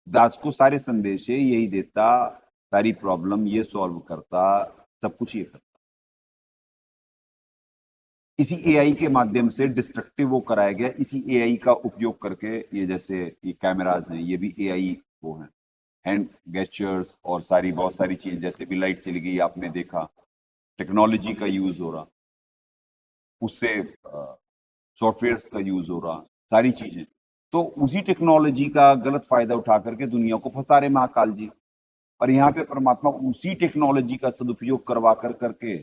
दास को सारे संदेश है यही देता, सारी प्रॉब्लम ये सॉल्व करता, सब कुछ ये करता। इसी एआई के माध्यम से डिस्ट्रक्टिव वो कराया गया। इसी एआई का उपयोग करके, ये जैसे ये कैमराज हैं, ये भी एआई वो हैं, हैंड गेस्चर्स और सारी बहुत सारी चीज, जैसे भी लाइट चली गई आपने देखा, टेक्नोलॉजी का यूज हो रहा, उससे सॉफ्टवेयर्स का यूज हो रहा, सारी चीजें। तो उसी टेक्नोलॉजी का गलत फायदा उठा करके दुनिया को फंसा रहे महाकाल जी। और यहाँ पे परमात्मा उसी टेक्नोलॉजी का सदुपयोग करवा कर करके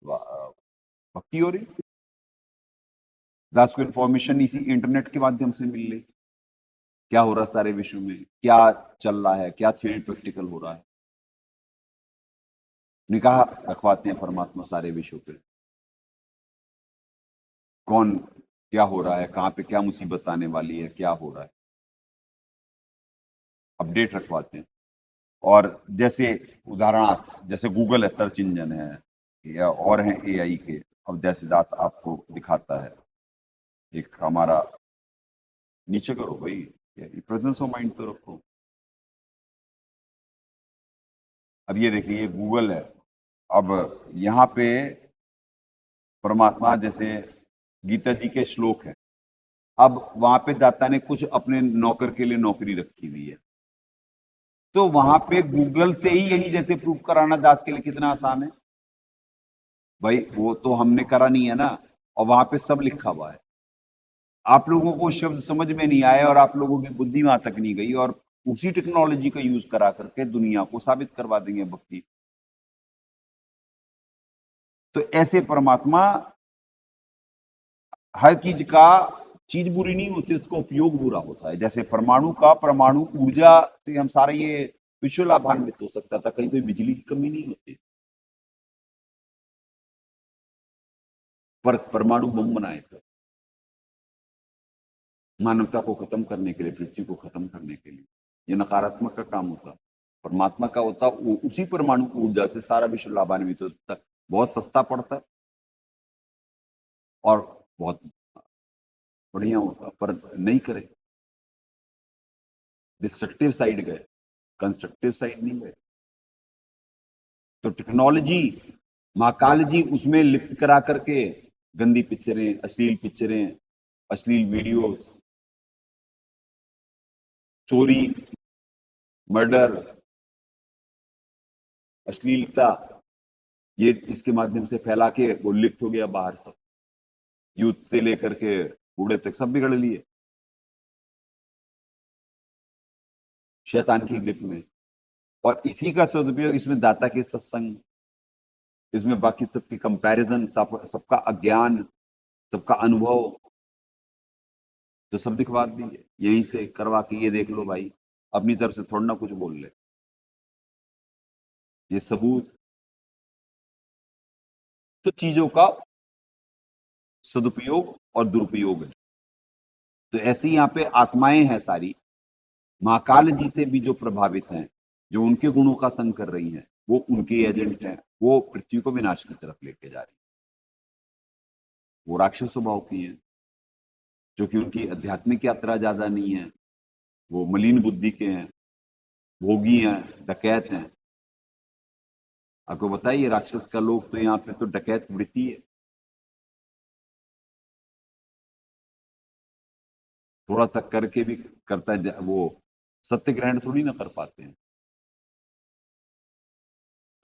भक्ति हो रही। दास को इंफॉर्मेशन इसी इंटरनेट के माध्यम से मिल रही, क्या हो रहा है सारे विश्व में, क्या चल रहा है, क्या थ्योरी प्रैक्टिकल हो रहा है। निकाह रखवाते हैं परमात्मा सारे विश्व पे, कौन क्या हो रहा है, कहाँ पे क्या मुसीबत आने वाली है, क्या हो रहा है, अपडेट रखवाते हैं। और जैसे उदाहरणार्थ, जैसे गूगल है, सर्च इंजन है, या और हैं एआई के। अब जैसे दास आपको दिखाता है, एक हमारा, नीचे करो भाई, प्रेजेंस ऑफ माइंड तो रखो। अब ये देखिए, ये गूगल है। अब यहाँ पे परमात्मा, जैसे गीता जी के श्लोक है, अब वहां पे दाता ने कुछ अपने नौकर के लिए नौकरी रखी हुई है, तो वहां पे गूगल से ही यही जैसे प्रूफ कराना दास के लिए कितना आसान है भाई। वो तो हमने करा नहीं है ना, और वहां पे सब लिखा हुआ है। आप लोगों को शब्द समझ में नहीं आए और आप लोगों की बुद्धि वहां तक नहीं गई, और उसी टेक्नोलॉजी का यूज करा करके दुनिया को साबित करवा देंगे भक्ति। तो ऐसे परमात्मा, हर चीज का, चीज बुरी नहीं होती, उसका उपयोग बुरा होता है। जैसे परमाणु का, परमाणु ऊर्जा से हम सारे ये विश्व लाभान्वित हो सकता था, कहीं कोई बिजली की कमी नहीं होती, पर परमाणु बम बनाए सर, मानवता को खत्म करने के लिए, पृथ्वी को खत्म करने के लिए। ये नकारात्मक का काम होता। परमात्मा का होता, वो उसी परमाणु की ऊर्जा से सारा विश्व लाभान्वित होता। बहुत सस्ता पड़ता और बहुत बढ़िया होता, पर नहीं करे। डिस्ट्रक्टिव साइड गए, कंस्ट्रक्टिव साइड नहीं गए। तो टेक्नोलॉजी, महाकाल जी उसमें लिप्त करा करके गंदी पिक्चरें, अश्लील पिक्चरें, अश्लील वीडियोस, चोरी, मर्डर, अश्लीलता, ये इसके माध्यम से फैला के वो लिप्त हो गया बाहर। सब यूथ से लेकर के बूढ़े तक सब बिगड़ लिए शैतान की ग्रिप में। और इसी का सदुपयोग इसमें दाता के सत्संग, इसमें बाकी सबकी कंपैरिजन, सबका अज्ञान, सबका अनुभव, तो सब दिखवा दीजिए यहीं से करवा के। ये देख लो भाई, अपनी तरफ से थोड़ा ना कुछ बोल ले, ये सबूत। तो चीजों का सदुपयोग और दुरुपयोग है। तो ऐसी यहाँ पे आत्माएं हैं सारी, महाकाल जी से भी जो प्रभावित हैं, जो उनके गुणों का संग कर रही हैं, वो उनके एजेंट हैं। वो पृथ्वी को विनाश की तरफ लेके जा रही है। वो राक्षस स्वभाव की हैं, जो कि उनकी आध्यात्मिक यात्रा ज्यादा नहीं है। वो मलिन बुद्धि के हैं, भोगी हैं, डकैत हैं। आपको बताइए, राक्षस का लोग तो यहाँ पे तो डकैत वृत्ति है। थोड़ा सा करके भी करता है, वो सत्य ग्रहण थोड़ी ना कर पाते हैं।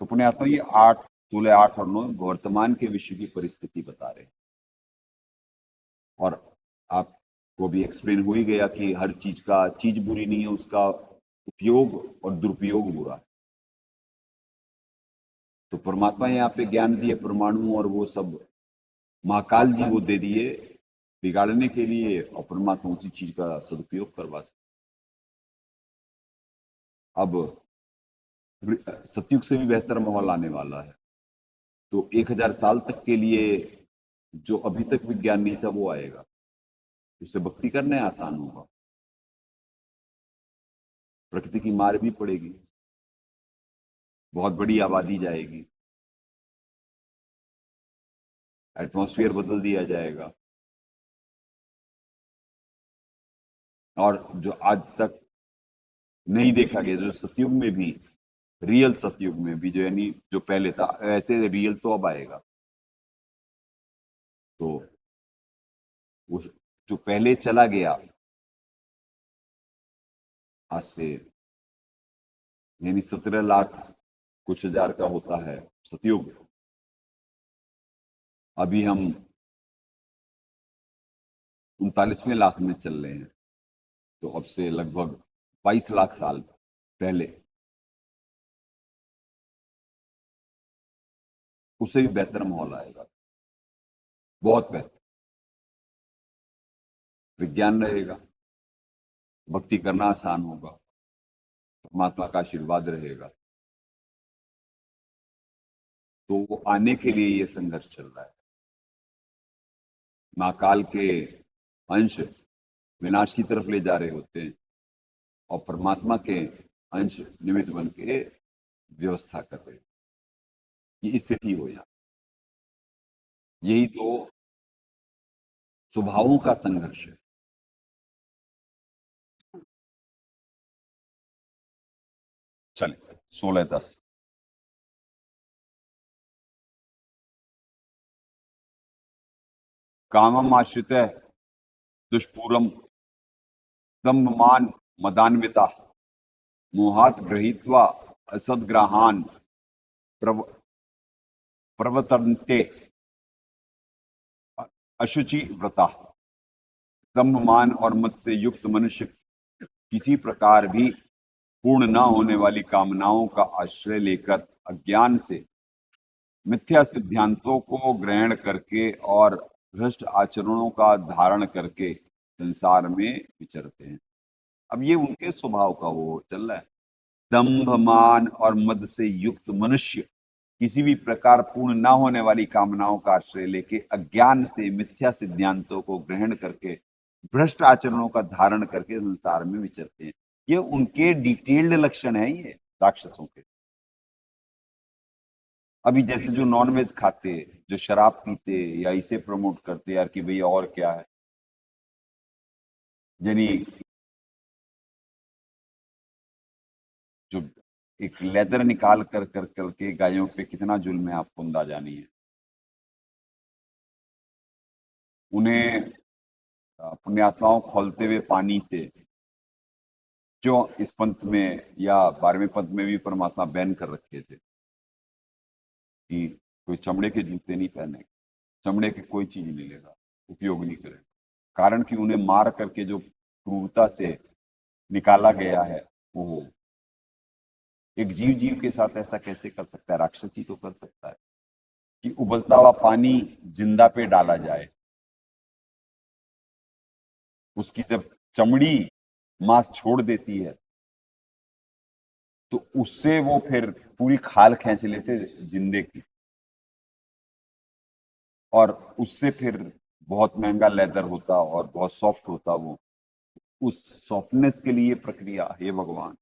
तो पुण्यात्मा ये 8 16 8 और 9 वर्तमान के विश्व की परिस्थिति बता रहे हैं। और आपको भी एक्सप्लेन हो ही गया कि हर चीज बुरी नहीं है, उसका उपयोग और दुरुपयोग बुरा है। तो परमात्मा यहाँ पे ज्ञान दिए परमाणु और वो सब महाकाल जी वो दे दिए बिगाड़ने के लिए, और परमात्मा उसी चीज का सदुपयोग करवा सकते। अब सतयुग से भी बेहतर माहौल आने वाला है, तो 1000 साल तक के लिए जो अभी तक विज्ञान नहीं था वो आएगा, उससे भक्ति करना आसान होगा। प्रकृति की मार भी पड़ेगी, बहुत बड़ी आबादी जाएगी, एटमॉस्फेयर बदल दिया जाएगा, और जो आज तक नहीं देखा गया, जो सतयुग में भी, रियल सतयुग में भी, जो यानी जो पहले था, ऐसे रियल तो अब आएगा। तो उस जो पहले चला गया आज से यानी 17 लाख कुछ हजार का होता है सतयुग, अभी हम 39वें लाख में चल रहे हैं। तो अब से लगभग 22 लाख साल पहले उससे भी बेहतर माहौल आएगा, बहुत बेहतर। विज्ञान रहेगा, भक्ति करना आसान होगा, परमात्मा का आशीर्वाद रहेगा। तो वो आने के लिए ये संघर्ष चल रहा है। महाकाल के अंश विनाश की तरफ ले जा रहे होते हैं, और परमात्मा के अंश निमित्त बन के व्यवस्था कर रहे हैं कि स्थिति हो जाए। यही तो स्वभावों का संघर्ष है। चले 16:10 कामम आश्रित दुष्पूरम दम्भमान मदान्विता मोहात गृहीत्वा असद्ग्रहान प्रवर्तन्ते अशुचि व्रता। दम्भमान और मत से युक्त मनुष्य किसी प्रकार भी पूर्ण न होने वाली कामनाओं का आश्रय लेकर अज्ञान से मिथ्या सिद्धांतों को ग्रहण करके और भ्रष्ट आचरणों का धारण करके संसार में विचरते हैं। अब ये उनके स्वभाव का वो चल रहा है। दंभ मान और मद से युक्त मनुष्य किसी भी प्रकार पूर्ण न होने वाली कामनाओं का आश्रय लेके अज्ञान से मिथ्या सिद्धांतों को ग्रहण करके भ्रष्ट आचरणों का धारण करके संसार में विचरते हैं। ये उनके डिटेल्ड लक्षण है, ये राक्षसों के। अभी जैसे जो नॉनवेज खाते, जो शराब पीते या इसे प्रमोट करते यार कि भैया और क्या है, यानी जो एक लेदर निकाल कर करके गायों पे कितना जुल्म है, आपको अंदाजा नहीं है। उन्हें पुण्यात्माओं खोलते हुए पानी से, क्यों इस पंथ में या 12वें पंथ में भी परमात्मा बैन कर रखे थे कि कोई चमड़े के जूते नहीं पहने, चमड़े की कोई चीज नहीं लेगा, उपयोग नहीं करेगा। कारण कि उन्हें मार करके जो क्रूरता से निकाला गया है, वो एक जीव के साथ ऐसा कैसे कर सकता है? राक्षसी तो कर सकता है कि उबलता हुआ पानी जिंदा पे डाला जाए, उसकी जब चमड़ी मांस छोड़ देती है तो उससे वो फिर पूरी खाल खींच लेते जिंदे की, और उससे फिर बहुत महंगा लेदर होता और बहुत सॉफ्ट होता वो। उस सॉफ्टनेस के लिए प्रक्रिया, हे भगवान,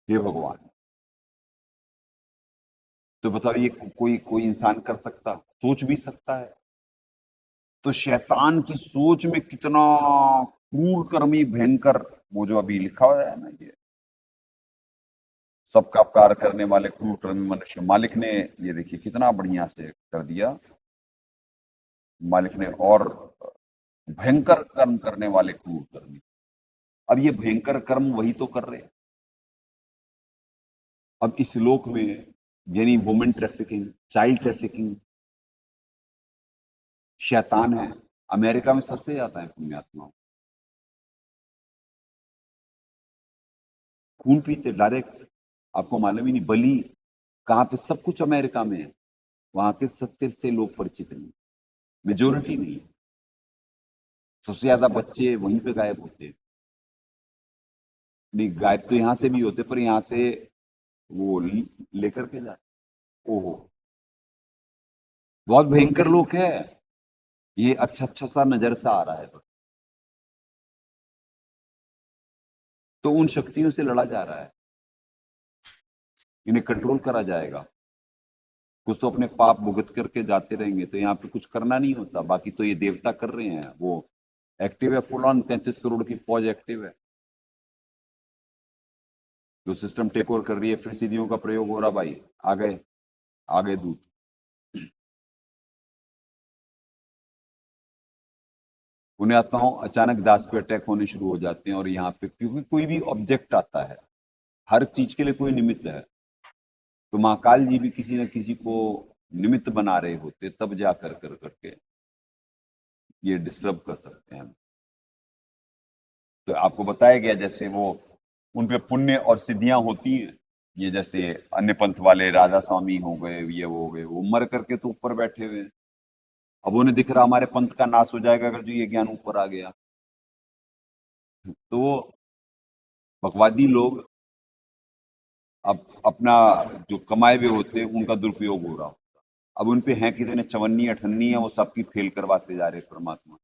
हे भगवान। तो बताओ ये कोई इंसान कर सकता, सोच भी सकता है? तो शैतान की सोच में कितना क्रूर कर्मी भयंकर, वो जो अभी लिखा हुआ है ना, ये सबका अपकार करने वाले क्रूर कर्मी मनुष्य, मालिक ने ये देखिए कितना बढ़िया से कर दिया। मालिक ने और भयंकर कर्म करने वाले क्रूर कर्मी। अब ये भयंकर कर्म वही तो कर रहे हैं। अब इस लोक में यानी वुमेन ट्रैफिकिंग, चाइल्ड ट्रैफिकिंग शैतान है। अमेरिका में सबसे ज्यादा है पुण्यात्मा, खून पीते डायरेक्ट। आपको मालूम ही नहीं बलि कहाँ पे, सब कुछ अमेरिका में है। वहां के सत्य से लोग परिचित नहीं, मेजोरिटी नहीं है। सबसे ज्यादा बच्चे वहीं पे गायब होते हैं। नहीं, गायब तो यहाँ से भी होते, पर यहाँ से वो लेकर के जाते। ओहो, बहुत भयंकर लोग है। ये अच्छा अच्छा सा नजर सा आ रहा है बस, तो उन शक्तियों से लड़ा जा रहा है, इन्हें कंट्रोल करा जाएगा। कुछ तो अपने पाप भुगत करके जाते रहेंगे, तो यहाँ पे कुछ करना नहीं होता। बाकी तो ये देवता कर रहे हैं, वो एक्टिव है, फुल ऑन 33 करोड़ की फौज एक्टिव है, जो सिस्टम टेक ओवर कर रही है। फिर सिद्धियों का प्रयोग हो रहा भाई, आ गए दूत। उन्हें आता हूँ अचानक दास पे अटैक होने शुरू हो जाते हैं, और यहाँ पे क्योंकि कोई भी ऑब्जेक्ट आता है, हर चीज के लिए कोई निमित्त है, तो महाकाल जी भी किसी न किसी को निमित्त बना रहे होते, तब जा कर करके ये डिस्टर्ब कर सकते हैं। तो आपको बताया गया जैसे वो उन पे पुण्य और सिद्धियां होती हैं, ये जैसे अन्य पंथ वाले राधा स्वामी हो गए, ये वो हो गए, वो मर करके तो ऊपर बैठे हुए हैं। अब उन्हें दिख रहा हमारे पंथ का नाश हो जाएगा अगर जो ये ज्ञान ऊपर आ गया। तो वो भगवादी लोग अब अपना जो कमाए हुए होते हैं उनका दुरुपयोग हो रहा होता। अब उन पे हैं कितने चवन्नी अठन्नी है, वो सबकी फेल करवाते जा रहे परमात्मा।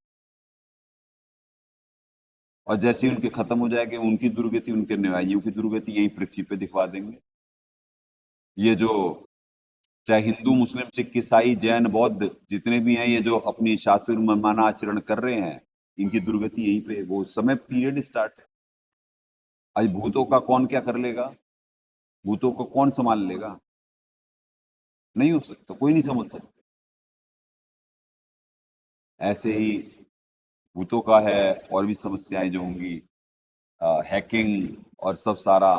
और जैसे ही उनके खत्म हो जाएंगे, उनकी दुर्गति, उनके न्यायियों की दुर्गति यही पृथ्वी पे दिखवा देंगे। ये जो चाहे हिंदू, मुस्लिम, सिख, ईसाई, जैन, बौद्ध जितने भी हैं, ये जो अपनी शास्त्र मनमाना आचरण कर रहे हैं, इनकी दुर्गति यहीं पे, वो समय पीरियड स्टार्ट है। आज भूतों का कौन क्या कर लेगा, भूतों को कौन संभाल लेगा, नहीं हो सकता, कोई नहीं समझ सकता। ऐसे ही भूतों का है, और भी समस्याएं जो होंगी, हैकिंग और सब सारा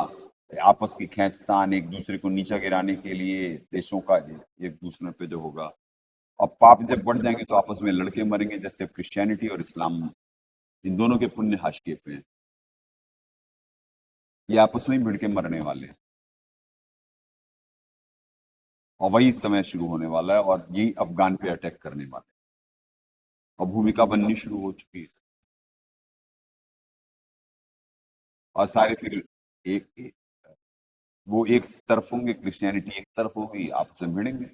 आपस की खींचतान, एक दूसरे को नीचा गिराने के लिए देशों का एक दूसरे पे जो होगा। अब पाप जब बढ़ जाएंगे तो आपस में लड़के मरेंगे, जैसे क्रिश्चियनिटी और इस्लाम, इन दोनों के पुण्य हाशिए पे हैं, ये आपस में ही भिड़ के मरने वाले हैं। और वही समय शुरू होने वाला है, और यही अफगान पे अटैक करने वाले हैं, और भूमिका बननी शुरू हो चुकी है। और सारे फिर एक वो एक तरफ होंगे, क्रिश्चियनिटी एक तरफ होगी, आपस में भिड़ेंगे।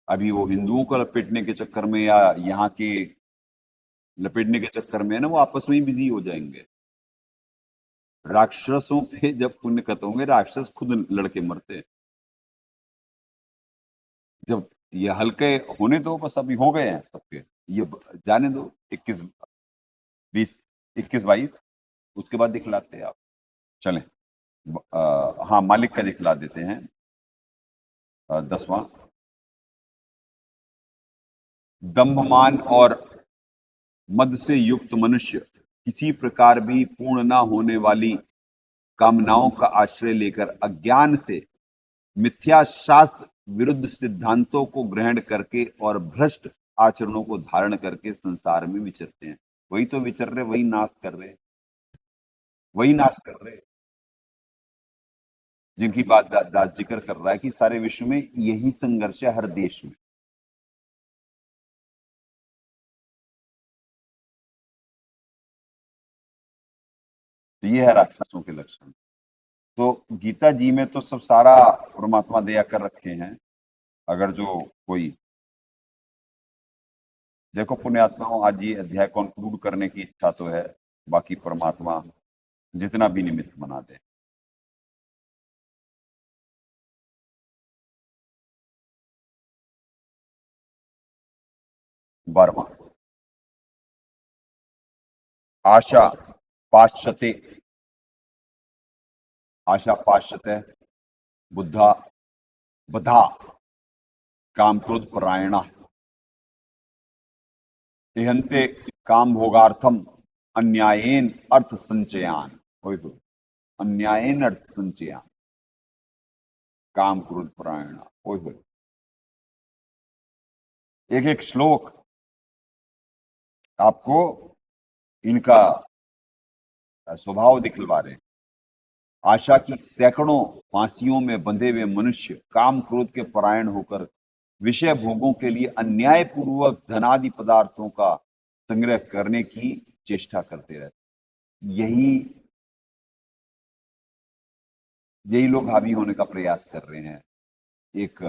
अभी वो हिंदुओं को लपेटने के चक्कर में या यहाँ के लपेटने के चक्कर में है ना, वो आपस में ही बिजी हो जाएंगे। राक्षसों पे जब पुण्य खत्म होंगे, राक्षस खुद लड़के मरते हैं। जब ये हल्के होने दो, बस अभी हो गए हैं सबके, ये जाने दो 21 20 21 22, उसके बाद दिखलाते हैं आप। चलें, हाँ, मालिक का दिखला देते हैं। 10वां, दंभमान और मद से युक्त मनुष्य किसी प्रकार भी पूर्ण ना होने वाली कामनाओं का आश्रय लेकर अज्ञान से मिथ्या शास्त्र विरुद्ध सिद्धांतों को ग्रहण करके और भ्रष्ट आचरणों को धारण करके संसार में विचरते हैं। वही तो विचर रहे, वही नाश कर रहे, वही नाश कर रहे, जिनकी बात दास जिक्र कर रहा है कि सारे विश्व में यही संघर्ष है, हर देश में। ये है राक्षसों के लक्षण। तो गीता जी में तो सब सारा परमात्मा दया कर रखे हैं। अगर जो कोई देखो पुण्यात्माओं, आज ये अध्याय कंक्लूड करने की इच्छा तो है, बाकी परमात्मा जितना भी निमित्त बना दे। बारहवां, आशा पाश्चते, आशा पाश्चते, बुद्धा बधा, काम क्रोध परायणा, इहन्ते काम भोगार्थम अन्यायेन अर्थ संचयान, अन्यायेन अर्थ संचयान, काम क्रोध परायण। एक एक श्लोक आपको इनका स्वभाव दिखलवा रहे हैं। आशा की सैकड़ों फांसियों में बंधे हुए मनुष्य काम क्रोध के परायण होकर विषय भोगों के लिए अन्याय पूर्वक धनादि पदार्थों का संग्रह करने की चेष्टा करते रहते। यही लोग हावी होने का प्रयास कर रहे हैं, एक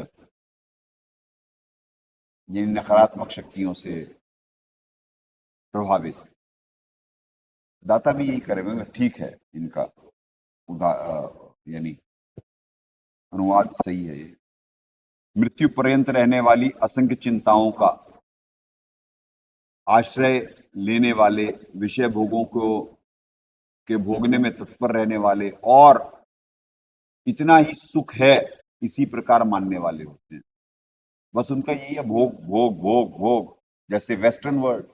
ये नकारात्मक शक्तियों से प्रभावित। दाता भी यही करेंगे, ठीक है, इनका यानी अनुवाद सही है। ये मृत्यु पर्यंत रहने वाली असंख्य चिंताओं का आश्रय लेने वाले, विषय भोगों को के भोगने में तत्पर रहने वाले और इतना ही सुख है इसी प्रकार मानने वाले होते हैं। बस उनका यही है, भोग भोग भोग भोग। जैसे वेस्टर्न वर्ल्ड,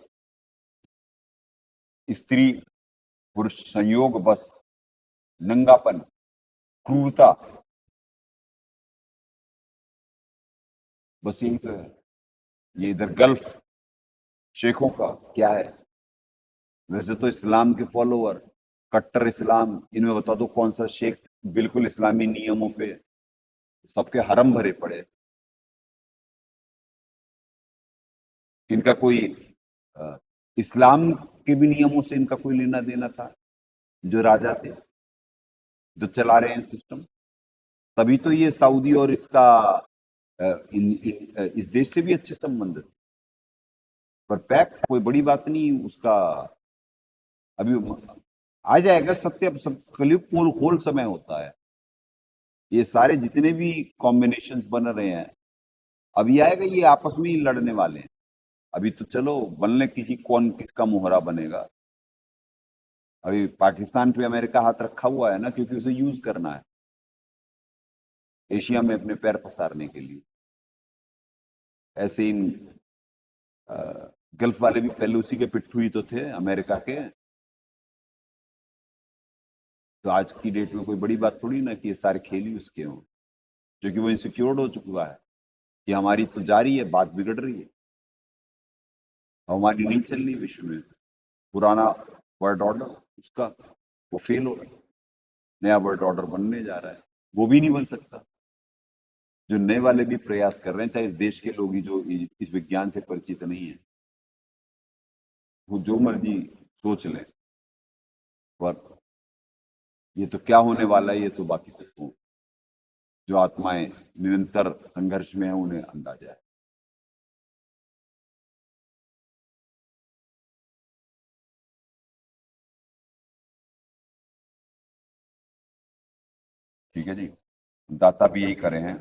स्त्री पुरुष संयोग, बस नंगापन, क्रूरता, बस यही तो है। ये इधर गल्फ शेखों का क्या है? वैसे तो इस्लाम के फॉलोअर, कट्टर इस्लाम, इनमें बता दो कौन सा शेख बिल्कुल इस्लामी नियमों पे, सबके हरम भरे पड़े। इनका कोई इस्लाम के भी नियमों से इनका कोई लेना देना था? जो राजा थे, जो चला रहे हैं सिस्टम, तभी तो ये सऊदी और इसका इस देश से भी अच्छे संबंध थे। पर पैक कोई बड़ी बात नहीं उसका, अभी आ जाएगा सत्य। अब सब कलयुग खोल समय होता है। ये सारे जितने भी कॉम्बिनेशंस बन रहे हैं, अभी आएगा, ये आपस में ही लड़ने वाले हैं। अभी तो चलो बनने कौन किसका मोहरा बनेगा। अभी पाकिस्तान पे अमेरिका हाथ रखा हुआ है ना, क्योंकि उसे यूज करना है एशिया में अपने पैर पसारने के लिए। ऐसे इन गल्फ वाले भी पहले उसी के पिट्ठू ही तो थे, अमेरिका के। तो आज की डेट में कोई बड़ी बात थोड़ी ना कि ये सारे खेल ही उसके हों, क्योंकि वो इनसिक्योर्ड हो चुका है कि हमारी तो जारी है, बात बिगड़ रही है, हमारी नहीं चल रही विश्व में। पुराना वर्ल्ड ऑर्डर उसका वो फेल हो रहा है, नया वर्ल्ड ऑर्डर बनने जा रहा है, वो भी नहीं बन सकता। जो नए वाले भी प्रयास कर रहे हैं, चाहे इस देश के लोग ही जो इस विज्ञान से परिचित नहीं है, वो जो मर्जी सोच लें, पर ये तो क्या होने वाला है ये तो बाकी सबको, जो आत्माएं निरंतर संघर्ष में है, उन्हें अंदाजा है। ठीक है जी, दाता भी यही करे हैं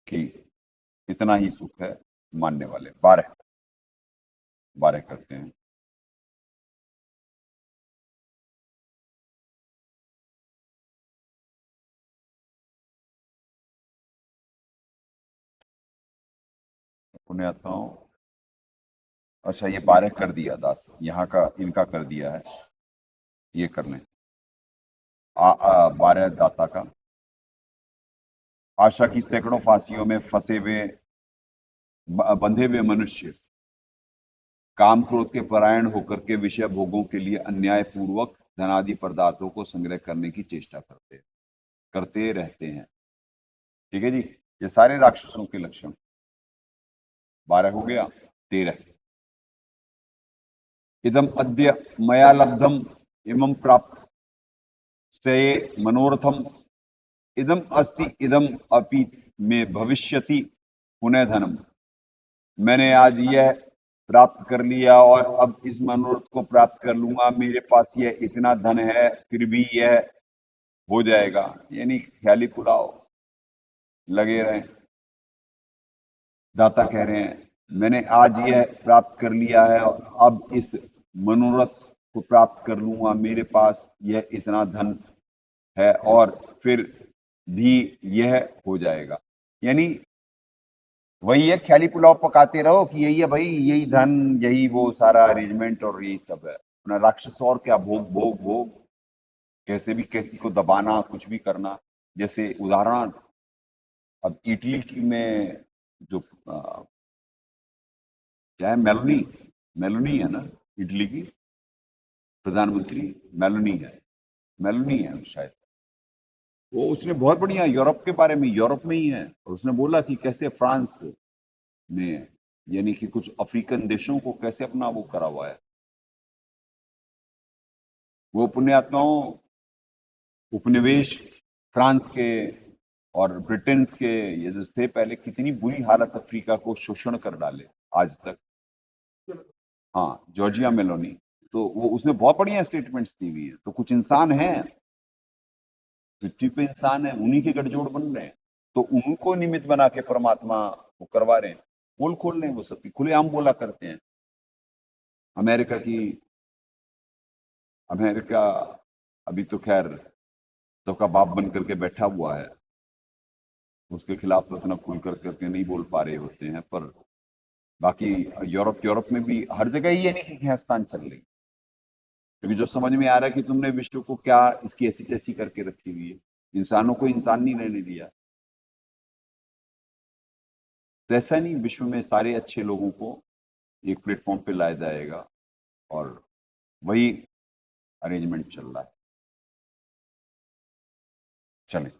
कि इतना ही सुख है मानने वाले। 12 करते हैं। उन्हें आता हूं। अच्छा, ये 12 कर दिया दास, यहाँ का इनका कर दिया है, ये कर लें। 12 दाता का। आशा की सैकड़ों फांसियों में फंसे हुए बंधे हुए मनुष्य काम क्रोध के परायण होकर के विषय भोगों के लिए अन्याय पूर्वक धनादि पदार्थों को संग्रह करने की चेष्टा करते रहते हैं। ठीक है जी, ये सारे राक्षसों के लक्षण। 12 हो गया। 13, इदम अद्य मया लब्धम इमं प्राप्त से मनोरथम इदम अस्ति इदम अपि में भविष्यति पुनः धनम। मैंने आज यह प्राप्त कर लिया और अब इस मनोरथ को प्राप्त कर लूंगा, मेरे पास यह इतना धन है, फिर भी यह हो जाएगा। यानी ख्याली पुलाव लगे रहे। दाता कह रहे हैं मैंने आज यह प्राप्त कर लिया है और अब इस मनोरथ को प्राप्त कर लूंगा, मेरे पास यह इतना धन है और फिर भी यह हो जाएगा। यानी वही है, ख्याली पुलाव पकाते रहो कि यही है भाई, यही धन, यही वो सारा अरेंजमेंट और यही सब है अपना राक्षस। और क्या, भोग भोग भोग, कैसे भी किसी को दबाना, कुछ भी करना। जैसे उदाहरण, अब इटली की में जो क्या है, मेलोनी, मेलोनी है ना इटली की प्रधानमंत्री, मेलोनी है, मेलोनी है शायद। वो उसने बहुत बढ़िया यूरोप के बारे में, यूरोप में ही है, और उसने बोला कि कैसे फ्रांस ने, यानी कि कुछ अफ्रीकन देशों को कैसे अपना वो करा हुआ है। वो पुण्यात्माओं, उपनिवेश फ्रांस के और ब्रिटेन के ये जो थे पहले, कितनी बुरी हालत अफ्रीका को शोषण कर डाले आज तक। हाँ, जॉर्जिया मेलोनी, तो वो उसने बहुत बढ़िया स्टेटमेंट्स दी हुई है। तो कुछ इंसान हैं, पृथ्वी पे इंसान है, उन्हीं के गठजोड़ बन रहे हैं, तो उनको निमित्त बना के परमात्मा वो करवा रहे हैं। पोल खोल रहे हैं वो सबकी, खुलेआम बोला करते हैं। अमेरिका की, अमेरिका अभी तो खैर सबका बाप बन करके बैठा हुआ है, उसके खिलाफ तो इतना खुल करके नहीं बोल पा रहे होते हैं, पर बाकी यूरोप, यूरोप में भी हर जगह ही यानी कि खींचतान चल रही। क्योंकि जो समझ में आ रहा है कि तुमने विश्व को क्या इसकी ऐसी तैसी करके रखी हुई है, इंसानों को इंसान नहीं रहने दिया। तो ऐसा नहीं, विश्व में सारे अच्छे लोगों को एक प्लेटफॉर्म पे लाया जाएगा, और वही अरेंजमेंट चल रहा है। चलें,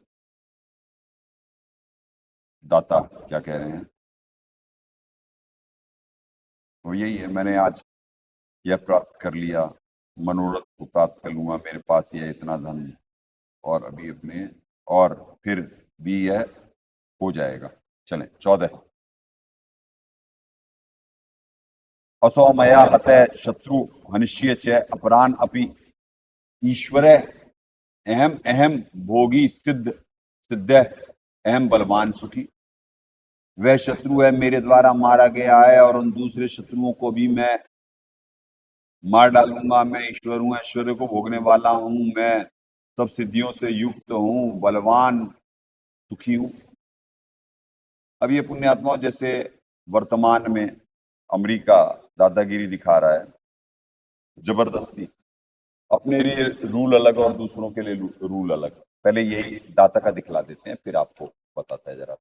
दाता क्या कह रहे हैं। वो यही है, मैंने आज यह प्राप्त कर लिया, मनोरथ को प्राप्त कर लूंगा, मेरे पास यह इतना धन, और अभी अपने, और फिर भी यह हो जाएगा। चलें, 14। असौ मया हतः शत्रु हनिष्ये च अपरान अपि ईश्वरे अहम अहम भोगी सिद्ध सिद्ध अहम बलवान सुखी। वह शत्रु है मेरे द्वारा मारा गया है, और उन दूसरे शत्रुओं को भी मैं मार डालूंगा। मैं ईश्वर हूँ, ऐश्वर्य को भोगने वाला हूँ, मैं सब सिद्धियों से युक्त हूँ, बलवान सुखी हूँ। अब ये पुण्यात्माओं, जैसे वर्तमान में अमेरिका दादागिरी दिखा रहा है, जबरदस्ती, अपने लिए रूल अलग और दूसरों के लिए रूल अलग। पहले यही दाता का दिखला देते हैं, फिर आपको बताता है जरा।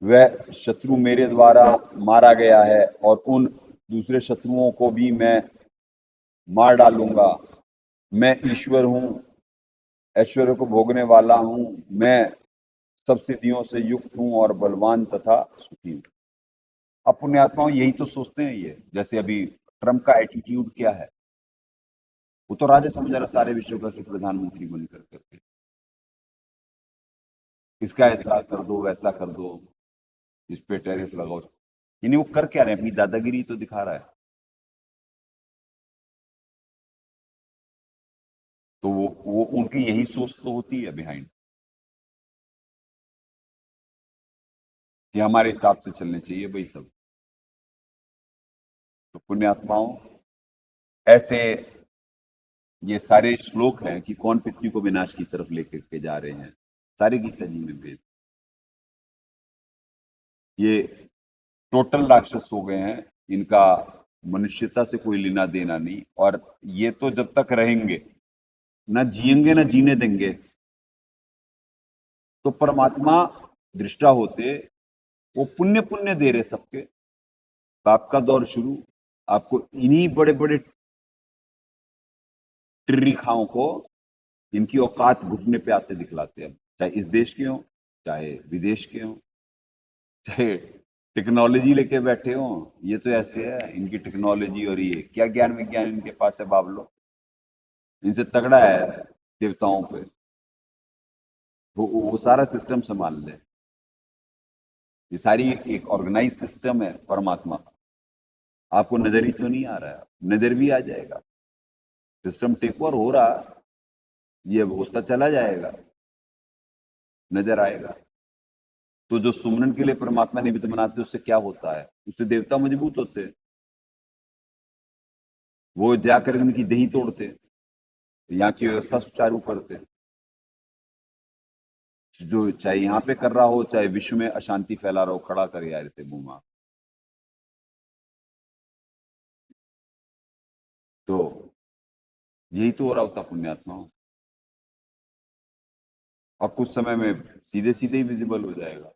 वह शत्रु मेरे द्वारा मारा गया है, और उन दूसरे शत्रुओं को भी मैं मार डालूंगा। मैं ईश्वर हूँ, ऐश्वर्य को भोगने वाला हूँ, मैं सब सिद्धियों से युक्त हूँ, और बलवान तथा सुखी हूँ। अब पुण्यात्माओं यही तो सोचते हैं ये, जैसे अभी ट्रम्प का एटीट्यूड क्या है, वो तो राजा समझ रहा सारे विश्व का कि प्रधानमंत्री बन करके, इसका ऐसा कर दो, वैसा कर दो, इस पे टैरिफ लगाओ। यानी वो कर क्या रहे हैं, अपनी दादागिरी तो दिखा रहा है। तो वो उनकी यही सोच तो होती है बिहाइंड, कि हमारे हिसाब से चलने चाहिए भाई सब। तो पुण्यात्माओं, ऐसे ये सारे श्लोक हैं कि कौन पृथ्वी को विनाश की तरफ लेकर के जा रहे हैं, सारे गीता जी में वेद। ये टोटल राक्षस हो गए हैं, इनका मनुष्यता से कोई लेना देना नहीं, और ये तो जब तक रहेंगे, ना जिएंगे ना जीने देंगे। तो परमात्मा दृष्टा होते, वो पुण्य पुण्य दे रहे सबके। पाप का दौर शुरू, आपको इन्हीं बड़े बड़े टिर्रिखाओं को इनकी औकात घुटने पे आते दिखलाते हैं, चाहे इस देश के हों, चाहे विदेश के हों, चाहे टेक्नोलॉजी लेके बैठे हों। ये तो ऐसे है, इनकी टेक्नोलॉजी और ये क्या ज्ञान विज्ञान इनके पास है बाबलो, इनसे तगड़ा है देवताओं पे। वो सारा सिस्टम संभाल ले। ये सारी एक ऑर्गेनाइज सिस्टम है परमात्मा का। आपको नजर ही तो नहीं आ रहा है, नजर भी आ जाएगा। सिस्टम टेक ओवर हो रहा, ये होता चला जाएगा, नजर आएगा। तो जो सुमरन के लिए परमात्मा निमित्त बनाते उससे क्या होता है, उससे देवता मजबूत होते, वो जाकर उनकी दही तोड़ते, यहाँ की व्यवस्था सुचारू करते। जो चाहे यहाँ पे कर रहा हो, चाहे विश्व में अशांति फैला रहा हो, खड़ा कर यार इसे मुंह। तो यही तो हो रहा होता पुण्यात्माओं, और कुछ समय में सीधे सीधे ही विजिबल हो जाएगा।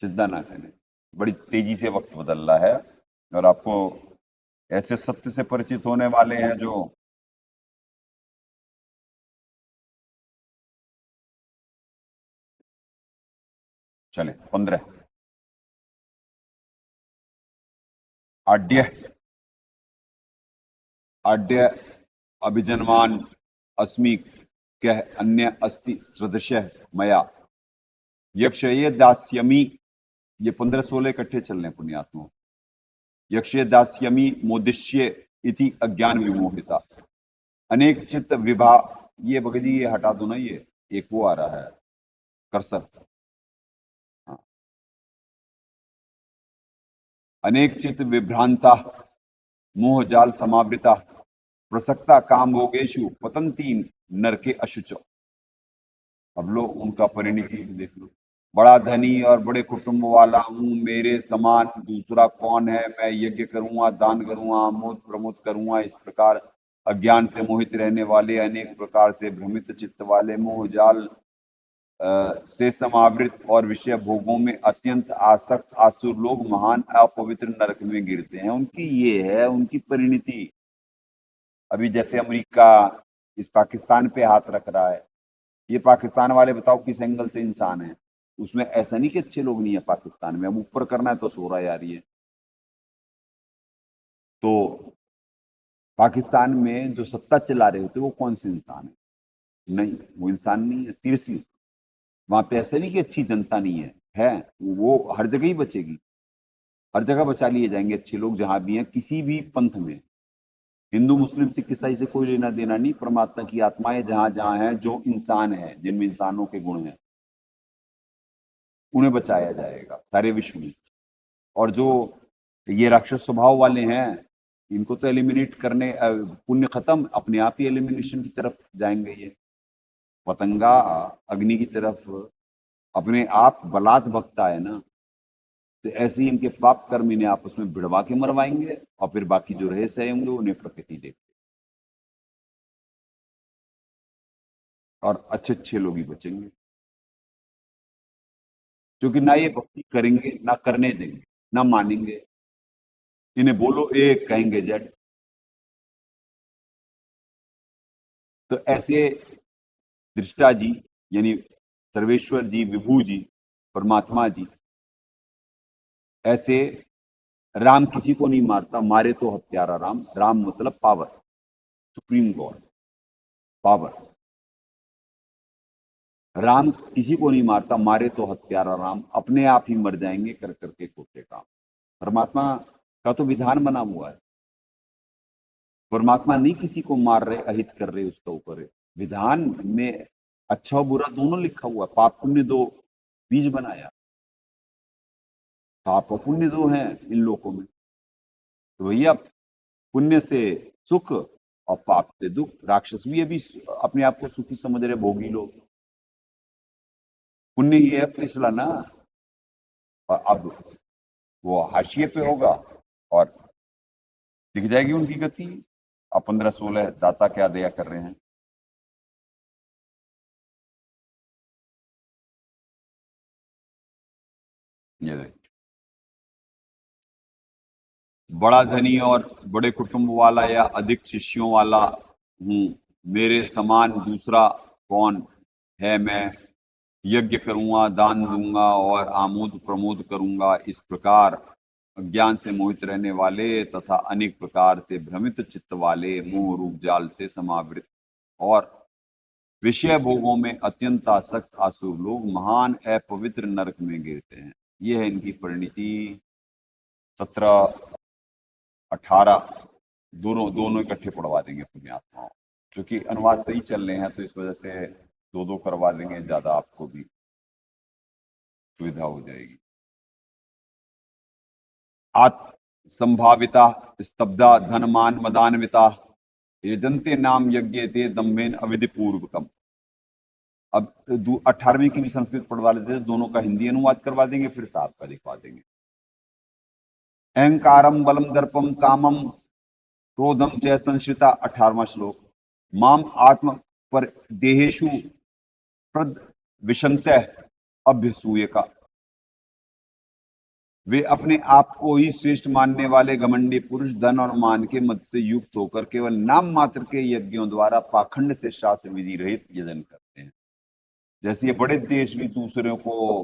चिंता ना करें, बड़ी तेजी से वक्त बदल रहा है, और आपको ऐसे सत्य से परिचित होने वाले हैं जो चले 15 आड्य आड्य अभिजनवान अस्मि कह अन्य अस्ति सदृशः मया यक्षये दास्यमि। ये 15-16 इकट्ठे चल रहे हैं पुण्यात्माओं। यक्षये दास्यमि मोदिष्य इति अज्ञान विमोहिता अनेक चित्त विभा। ये भगत जी ये हटा दो ना, ये एक वो आ रहा है कर्सर। हाँ। अनेक चित्त विभ्रांता मोह जाल समावृता प्रसक्ता काम भोगेशु पतंती नरके अशुच। अब लो उनका परिणति देख लो। बड़ा धनी और बड़े कुटुंब वाला हूं, मेरे समान दूसरा कौन है, मैं यज्ञ करूंगा, दान करूंगा, आमोद प्रमोद करूंगा। इस प्रकार अज्ञान से मोहित रहने वाले, अनेक प्रकार से भ्रमित चित्त वाले, मोह जाल से समावृत और विषय भोगों में अत्यंत आसक्त आसुर लोग महान अपवित्र नरक में गिरते हैं। उनकी ये है उनकी परिणति। अभी जैसे अमेरिका इस पाकिस्तान पे हाथ रख रहा है, ये पाकिस्तान वाले बताओ किस एंगल से इंसान है। उसमें ऐसा नहीं कि अच्छे लोग नहीं है पाकिस्तान में, अब ऊपर करना है तो सो रहा यार ये। तो पाकिस्तान में जो सत्ता चला रहे होते वो कौन से इंसान है? नहीं, वो इंसान नहीं है सीरियसली। वहां पे ऐसा नहीं कि अच्छी जनता नहीं है वो हर जगह ही बचेगी, हर जगह बचा लिए जाएंगे अच्छे लोग जहां भी हैं, किसी भी पंथ में। हिंदू मुस्लिम सिख ईसाई से कोई लेना देना नहीं। परमात्मा की आत्माएं जहां जहां हैं, जो इंसान है, जिनमें इंसानों के गुण हैं, उन्हें बचाया जाएगा सारे विश्व में। और जो ये राक्षस स्वभाव वाले हैं, इनको तो एलिमिनेट करने, पुण्य खत्म, अपने आप ही एलिमिनेशन की तरफ जाएंगे। ये पतंगा अग्नि की तरफ अपने आप बलात् भगता है ना, तो ऐसे ही इनके पाप कर्म इन्हें आपस में भिड़वा के मरवाएंगे, और फिर बाकी जो रहे सहे होंगे उन्हें प्रकृति देखेगी, और अच्छे अच्छे लोग ही बचेंगे, क्योंकि ना ये भक्ति करेंगे, ना करने देंगे, ना मानेंगे। इन्हें बोलो ए, कहेंगे जेड। तो ऐसे दृष्टा जी यानी सर्वेश्वर जी, विभू जी, परमात्मा जी, ऐसे राम किसी को नहीं मारता, मारे तो हत्यारा राम। राम मतलब power, supreme God, power. Ram किसी को नहीं मारता, मारे तो हत्यारा राम, अपने आप ही मर जाएंगे कर करके खोटे काम। परमात्मा का तो विधान बना हुआ है। परमात्मा नहीं किसी को मार रहे, अहित कर रहे, उसका ऊपर है विधान में अच्छा और बुरा दोनों लिखा हुआ। पाप पुण्य दो बीज बनाया, पाप और पुण्य दो हैं इन लोगों में। तो भैया पुण्य से सुख और पाप से दुख। राक्षस भी अभी अपने आप को सुखी समझ रहे, भोगी लोग। पुण्य ही है पिछला ना, और अब वो हाशिए पे होगा और दिख जाएगी उनकी गति। अब 15-16 दाता क्या दया कर रहे हैं। ये देखिए, बड़ा धनी और बड़े कुटुंब वाला या अधिक शिष्यों वाला हूं, मेरे समान दूसरा कौन है। मैं यज्ञ करूंगा, दान दूंगा और आमोद प्रमोद करूंगा। इस प्रकार अज्ञान से मोहित रहने वाले तथा अनेक प्रकार से भ्रमित चित्त वाले, मोह रूप जाल से समावृत और विषय भोगों में अत्यंत आसक्त आसुर लोग महान अपवित्र नरक में गिरते हैं। यह है इनकी परिणति। 17-18 दोनों दोनों इकट्ठे पढ़वा देंगे पुण्यात्माओं, क्योंकि अनुवाद सही चल रहे हैं, तो इस वजह से दो दो करवा देंगे, ज्यादा आपको भी सुविधा हो जाएगी। आत्म संभाविता स्तब्धा धनमान मदान्विता ये जनते नाम यज्ञ ते दम्भेन अविधि पूर्वकम। अब 18वीं की भी संस्कृत पढ़वा लेते थे, दोनों का हिंदी अनुवाद करवा देंगे, फिर साहब का लिखवा देंगे। अहंकारम बलम दर्पम कामम क्रोधम च संश्रिता, 18वां श्लोक। माम आत्म पर देहेशु प्रद विशंतः अभ्यसूय का, वे अपने आप को ही श्रेष्ठ मानने वाले घमंडी पुरुष धन और मान के मद से युक्त होकर केवल नाम मात्र के यज्ञों द्वारा पाखंड से शास्त्र विधि रहित यजन करते हैं। जैसे ये बड़े देश भी दूसरों को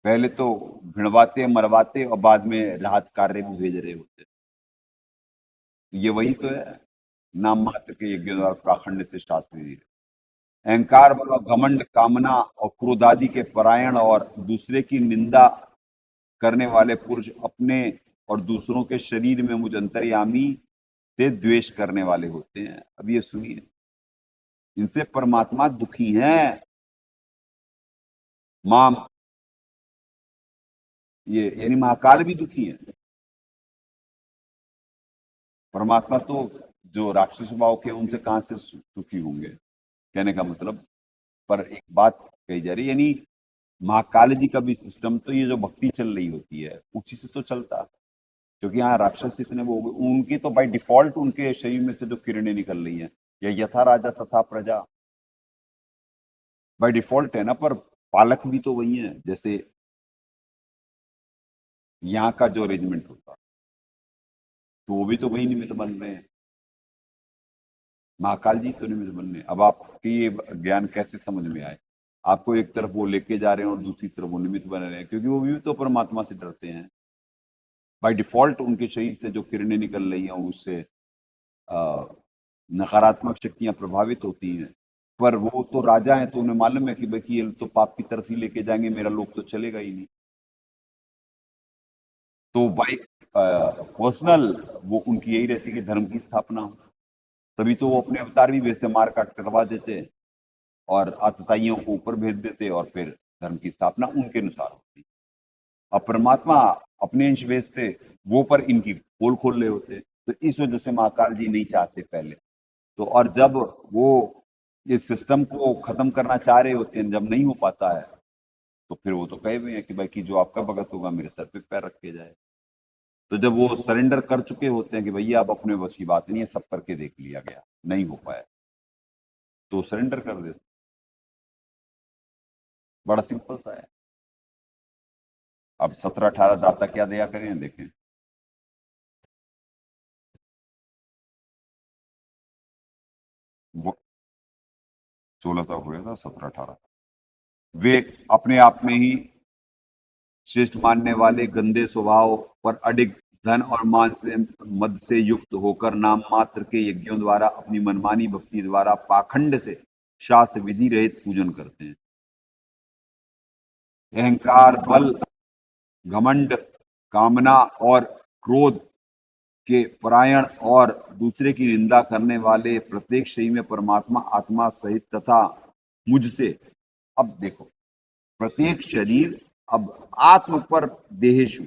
पहले तो भिड़वाते मरवाते और बाद में राहत कार्य भी भेज रहे होते, ये वही तो है, नाम मात्र के यज्ञ द्वारा पाखंड से शास्त्र विधि। अहंकार बल घमंड कामना और क्रोध आदि के परायण और दूसरे की निंदा करने वाले पुरुष अपने और दूसरों के शरीर में मुझ अंतर्यामी से द्वेष करने वाले होते हैं। अब ये सुनिए, इनसे परमात्मा दुखी हैं। माम, ये यानी महाकाल भी दुखी है। परमात्मा तो जो राक्षस स्वभाव के उनसे कहां से सुखी होंगे, कहने का मतलब। पर एक बात कही जा रही, यानी महाकाल जी का भी सिस्टम तो ये जो भक्ति चल रही होती है उसी से तो चलता, क्योंकि यहाँ राक्षस इतने वो उनकी तो बाय डिफॉल्ट उनके शरीर में से जो किरणें निकल रही हैं, या यथा राजा तथा प्रजा बाय डिफॉल्ट है ना, पर पालक भी तो वही है। जैसे यहाँ का जो अरेंजमेंट होता तो वो भी तो वही निमित्त बन रहे हैं, महाकाल जी तो निमित्त बन रहे हैं। अब आपकी ये ज्ञान कैसे समझ में आए, आपको एक तरफ वो लेके जा रहे हैं और दूसरी तरफ वो निमित्त बन रहे हैं, क्योंकि वो भी तो परमात्मा से डरते हैं। बाय डिफॉल्ट उनके शरीर से जो किरणें निकल रही हैं उससे नकारात्मक शक्तियां प्रभावित होती हैं, पर वो तो राजा हैं तो उन्हें मालूम है कि भाई ये तो पाप की तरफ ही लेके जाएंगे, मेरा लोग तो चलेगा ही नहीं। तो बाई पर्सनल वो उनकी यही रहती कि धर्म की स्थापना हो, तभी तो वो अपने अवतार भी भेजते, मार काट करवा देते और आतताइयों को ऊपर भेज देते और फिर धर्म की स्थापना उनके अनुसार होती। अब परमात्मा अपने अंश भेजते, वो पर इनकी पोल खोल रहे होते, तो इस वजह से महाकाल जी नहीं चाहते पहले तो। और जब वो इस सिस्टम को खत्म करना चाह रहे होते हैं, जब नहीं हो पाता है तो फिर वो तो कहे हुए हैं कि भाई कि जो आपका भगत होगा मेरे सर पे पैर रख के जाए। तो जब वो सरेंडर कर चुके होते हैं कि भैया आप अपने बस की बात नहीं है, सब करके देख लिया गया, नहीं हो पाया, तो सरेंडर कर देते। बड़ा सिंपल सा है। अब 17-18 दाता क्या दया करें, देखें। वो 16 तक हो गया था, 17-18 वे अपने आप में ही श्रेष्ठ मानने वाले गंदे स्वभाव पर अडिग धन और मान से मद से युक्त होकर नाम मात्र के यज्ञों द्वारा अपनी मनमानी भक्ति द्वारा पाखंड से शास्त्र विधि रहित पूजन करते हैं। अहंकार बल घमंड कामना और क्रोध के परायण और दूसरे की निंदा करने वाले प्रत्येक शरीर में परमात्मा आत्मा सहित तथा मुझसे, अब देखो प्रत्येक शरीर, अब आत्म पर देहेशु,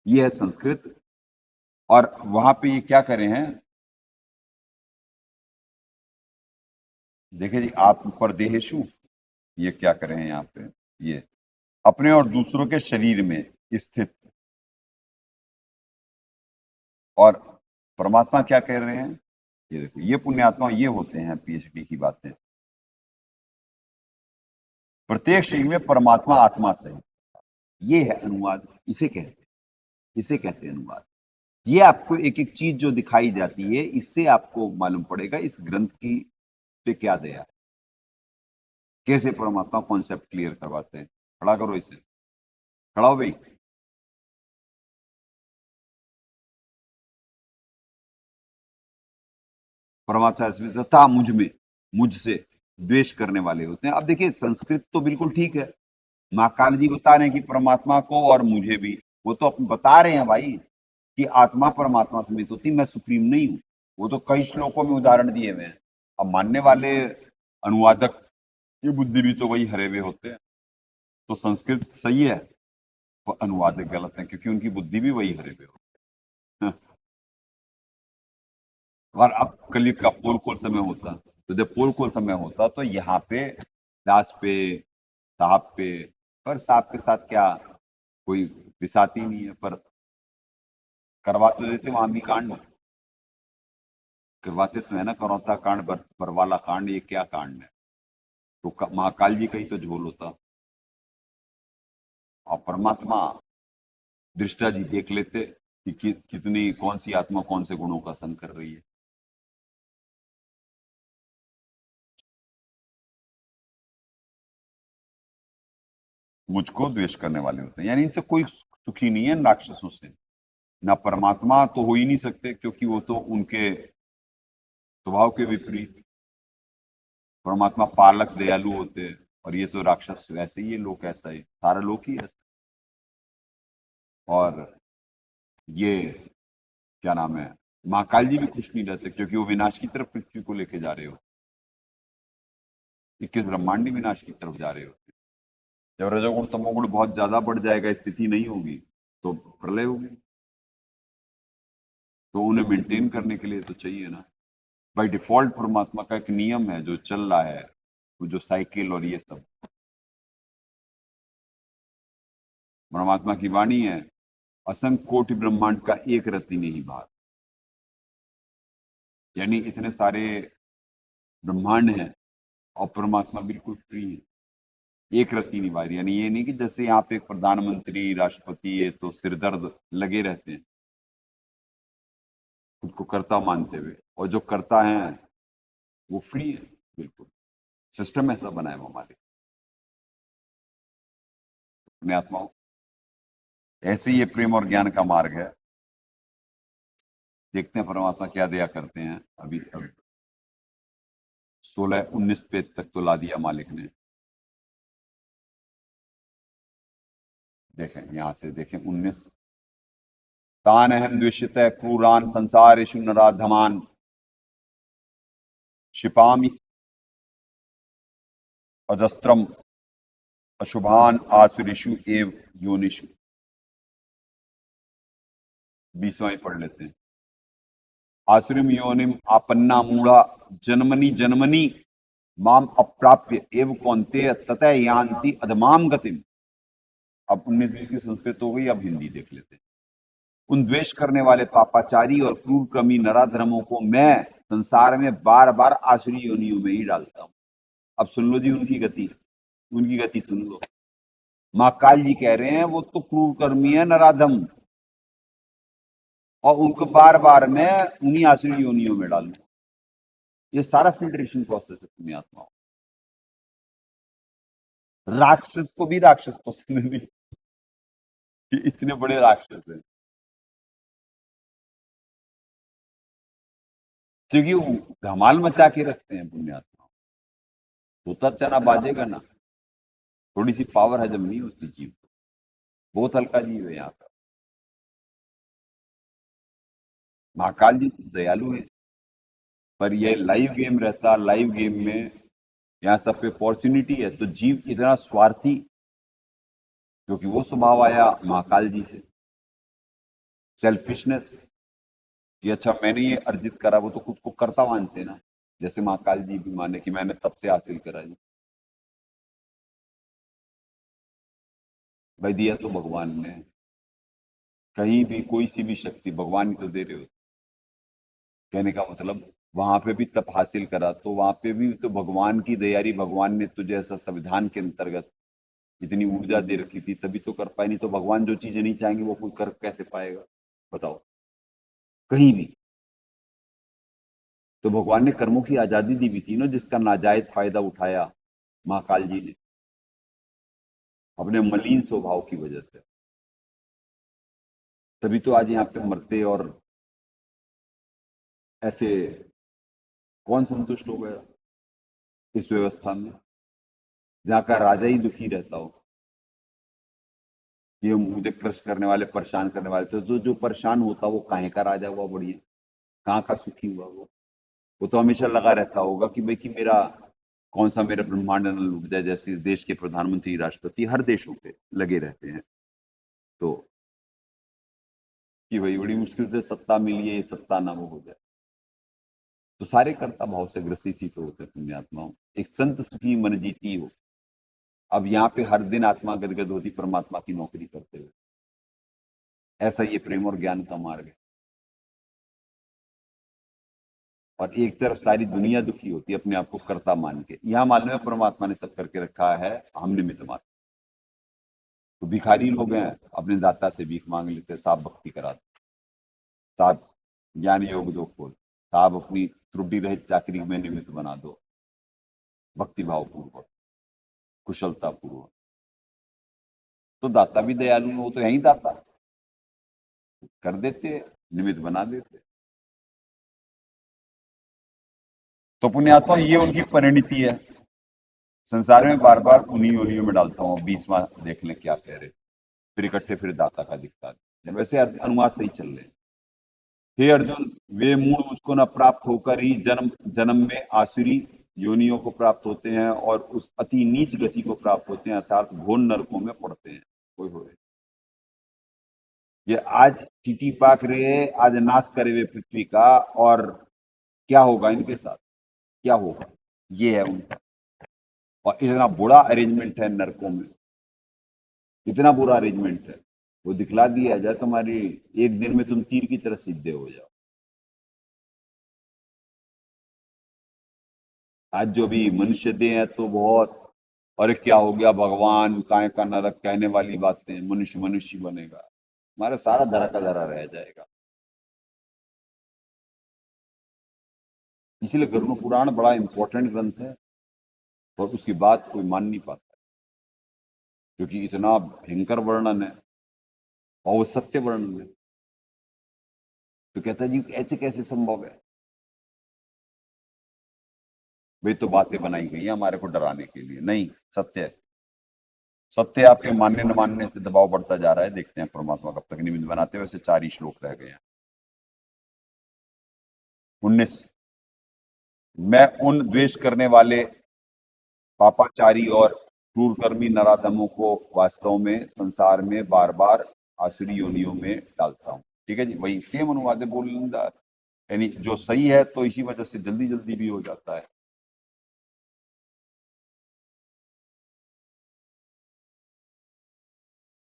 ये है संस्कृत। और वहां पे ये क्या करे हैं, देखिए जी, आत्म पर देहेशु, ये क्या करे हैं यहाँ पे, ये अपने और दूसरों के शरीर में स्थित। और परमात्मा क्या कह रहे हैं, ये देखो, ये पुण्यात्मा ये होते हैं, पीएचडी की बातें। प्रत्येक शरीर में परमात्मा आत्मा सहित, ये है अनुवाद, इसे कहते हैं अनुवाद। ये आपको एक एक चीज जो दिखाई जाती है, इससे आपको मालूम पड़ेगा इस ग्रंथ की पे क्या दया, कैसे परमात्मा कॉन्सेप्ट क्लियर करवाते हैं। खड़ा करो इसे, खड़ा हो भाई। परमात्मा इसमें तथा मुझ में, मुझसे द्वेष करने वाले होते हैं। अब देखिए संस्कृत तो बिल्कुल ठीक है, महाकाल जी बता रहे हैं कि परमात्मा को और मुझे भी, वो तो बता रहे हैं भाई कि आत्मा परमात्मा समेत होती, मैं सुप्रीम नहीं हूं। वो तो कई श्लोकों में उदाहरण दिए हुए हैं। अब मानने वाले अनुवादक की बुद्धि भी तो वही हरे हुए होते हैं, तो संस्कृत सही है, वो अनुवादक गलत है, क्योंकि उनकी बुद्धि भी वही हरे हुए होते हैं। और अब कलयुग का पोल खोल समय होता, तो जब पोल खोल समय होता तो यहाँ पे दास पे, साहब पे, पर साहब के साथ क्या कोई विसाती नहीं है, पर करवा तो देते वहां भी कांड, करवाते तो है ना, करौता कांड, बरवाला कांड, ये क्या कांड है? तो महाकाल जी का ही तो झोल होता, और परमात्मा दृष्टा जी देख लेते कि कितनी कौन सी आत्मा कौन से गुणों का संग कर रही है। मुझको द्वेष करने वाले होते हैं, यानी इनसे कोई सुखी नहीं है, इन राक्षसों से। ना परमात्मा तो हो ही नहीं सकते, क्योंकि वो तो उनके स्वभाव के विपरीत। परमात्मा पालक दयालु होते हैं, और ये तो राक्षस वैसे ही है, लोक ऐसा ही, सारा लोक ही ऐसा। और ये क्या नाम है, महाकाल जी भी खुश नहीं रहते, क्योंकि वो विनाश की तरफ पृथ्वी को लेके जा रहे हो, 21 ब्रह्मांडी विनाश की तरफ जा रहे होते। जब रजोगुण तमोगुण बहुत ज्यादा बढ़ जाएगा, स्थिति नहीं होगी, तो प्रलय होगी। तो उन्हें मेंटेन करने के लिए तो चाहिए ना। बाय डिफॉल्ट परमात्मा का एक नियम है जो चल रहा है, वो जो साइकिल और ये सब, परमात्मा की वाणी है, असंख्य कोटि ब्रह्मांड का एक रत्ती नहीं भाग। यानी इतने सारे ब्रह्मांड हैं और परमात्मा बिल्कुल फ्री है, एक रत्ती नहीं भाग। यानी ये नहीं कि जैसे यहाँ पे एक प्रधानमंत्री, राष्ट्रपति है तो सिरदर्द लगे रहते हैं खुद को कर्ता मानते हुए, और जो करता है वो फ्री है बिल्कुल। सिस्टम ऐसा बनाया हमारे अपने आत्माओं। ऐसे ही ये प्रेम और ज्ञान का मार्ग है। देखते हैं परमात्मा क्या दया करते हैं। अभी 16-19 पेज तक तो ला दिया मालिक ने। देखें यहां से, देखें 19, तान अहम द्विषित क्रूरान संसारेषु नराधमान क्षिपामि अजस्त्रम अशुभान आसुरिषु एव योनिषु। 20वां ही पढ़ लेते हैं। आसुरिम योनिम आपन्ना मूढ़ा जन्मनि जन्मनि माम अप्राप्य एव कौन्तेय ततः यान्ति अधमाम गतिम। अब 19-20 की संस्कृत हो गई, अब हिंदी देख लेते हैं। उन द्वेष करने वाले पापाचारी और क्रूर क्रमी नराधर्मों को मैं संसार में बार बार आसुरी योनियों में ही डालता हूं। अब सुन लो जी उनकी गति सुन लो। महाकाल जी कह रहे हैं वो तो क्रूर कर्मी है, नराधम, और उनको बार बार मैं उन्हीं आसुरी योनियों में डालू। ये सारा फिल्ट्रेशन प्रोसेस है अपनी आत्माओं। राक्षस को भी राक्षस पसंद नहीं, कि इतने बड़े राक्षस हैं, क्योंकि वो धमाल मचा के रखते हैं पुण्यात्मा। होता चना बाजेगा ना, थोड़ी सी पावर हजम नहीं होती जीव को, बहुत हल्का जीव है यहाँ का। महाकाल जी दयालु है, पर यह लाइव गेम रहता, लाइव गेम में यहाँ सब पे अपॉर्चुनिटी है, तो जीव इतना स्वार्थी, क्योंकि वो स्वभाव आया महाकाल जी से, सेल्फिशनेस, कि अच्छा मैंने ये अर्जित करा। वो तो खुद को कर्ता मानते ना, जैसे महाकाल जी भी माने कि मैंने तब से हासिल करा जी, भाई दिया तो भगवान ने। कहीं भी कोई सी भी शक्ति भगवान ही तो दे रहे हो। कहने का मतलब वहां पे भी तप हासिल करा तो वहां पे भी तो भगवान की दयारी, भगवान ने तुझे ऐसा संविधान के अंतर्गत इतनी ऊर्जा दे रखी थी, तभी तो कर पाए। नहीं तो भगवान जो चीजें नहीं चाहेंगे वो कोई कर कैसे पाएगा, बताओ। कहीं भी तो भगवान ने कर्मों की आजादी दी भी थी ना, जिसका नाजायज फायदा उठाया महाकाल जी ने अपने मलिन स्वभाव की वजह से। तभी तो आज यहाँ पे मरते, और ऐसे कौन संतुष्ट हो गया इस व्यवस्था में, जहाँ का राजा ही दुखी रहता हो। ये मुझे क्रश करने वाले, परेशान करने वाले, तो जो परेशान होता वो काहे का राजा हुआ, बढ़िया कहाँ का सुखी हुआ। वो तो हमेशा लगा रहता होगा कि भाई कि मेरा कौन सा मेरा ब्रह्मांड न लूट जाए, जैसे इस देश के प्रधानमंत्री, राष्ट्रपति हर देशों पे लगे रहते हैं। तो कि भाई बड़ी मुश्किल से सत्ता मिली है, ये सत्ता ना वो हो जाए। तो सारे कर्ता भाव से ग्रसित ही तो होते हैं पुण्यात्माओं। एक संत सुखी मन जीती हो। अब यहाँ पे हर दिन आत्मा गदगद होती परमात्मा की नौकरी करते हुए। ऐसा ये प्रेम और ज्ञान का मार्ग है। और एक तरफ सारी दुनिया दुखी होती है अपने आप को कर्ता मान के। यहाँ मालूम है परमात्मा ने सब करके रखा है, हम निमित्त मात्र। तो भिखारी लोग हैं, अपने दाता से भीख मांग लेते, साहब भक्ति कराते, साहब ज्ञान योग दो खोल, साहब अपनी त्रुटि रहित चाकरी में निमित्त बना दो, भक्ति भाव पूर्वक, कुशलता पूर्वक। तो दाता भी दयालु है, वो तो है ही दाता, कर देते, निमित्त बना देते। तो पुण्यात्मा ये उनकी परिणति है। संसार में बार बार उन्हीं योनियों में डालता हूँ। 20वां देख लें क्या कह रहे, फिर इकट्ठे फिर दाता का दिखता है। वैसे अनुवाद सही चल रहे हैं। हे अर्जुन, वे मूल मुझको न प्राप्त होकर ही जन्म जन्म में आसुरी योनियों को प्राप्त होते हैं और उस अति नीच गति को प्राप्त होते हैं, अर्थात घोर नरकों में पड़ते हैं। कोई हो ये आज चीटी पाक रहे, आज नाश करे हुए पृथ्वी का, और क्या होगा इनके साथ, क्या होगा, ये है उनका। और इतना बुरा अरेंजमेंट है नरकों में, इतना बुरा अरेंजमेंट है, वो दिखला दिया जाए तुम्हारी एक दिन में तुम तीर की तरह सीधे हो जाओ। आज जो भी मनुष्य दे हैं तो बहुत, और क्या हो गया भगवान काय का नरक कहने वाली बातें, मनुष्य मनुष्य बनेगा, हमारा सारा धरा का धरा रह जाएगा। इसलिए गरुड़ पुराण बड़ा इंपॉर्टेंट ग्रंथ है और उसकी बात कोई मान नहीं पाता है, क्योंकि इतना भयंकर वर्णन है और वो सत्य वर्णन है। तो कहता है जी ऐसे कैसे संभव है? वे तो बातें बनाई गई हैं हमारे को डराने के लिए, नहीं, सत्य है। सत्य आपके मानने न मानने से दबाव बढ़ता जा रहा है। देखते हैं परमात्मा कब तक निमित्त बनाते हैं। वैसे 4 ही श्लोक रह गए हैं। 19, मैं उन द्वेष करने वाले पापाचारी और क्रूरकर्मी नराधमों को वास्तव में संसार में बार बार आसुरी योनियों में डालता हूँ। ठीक है जी, वही सेम अनुवाद है बोलना, यानी जो सही है तो इसी वजह से जल्दी जल्दी भी हो जाता है।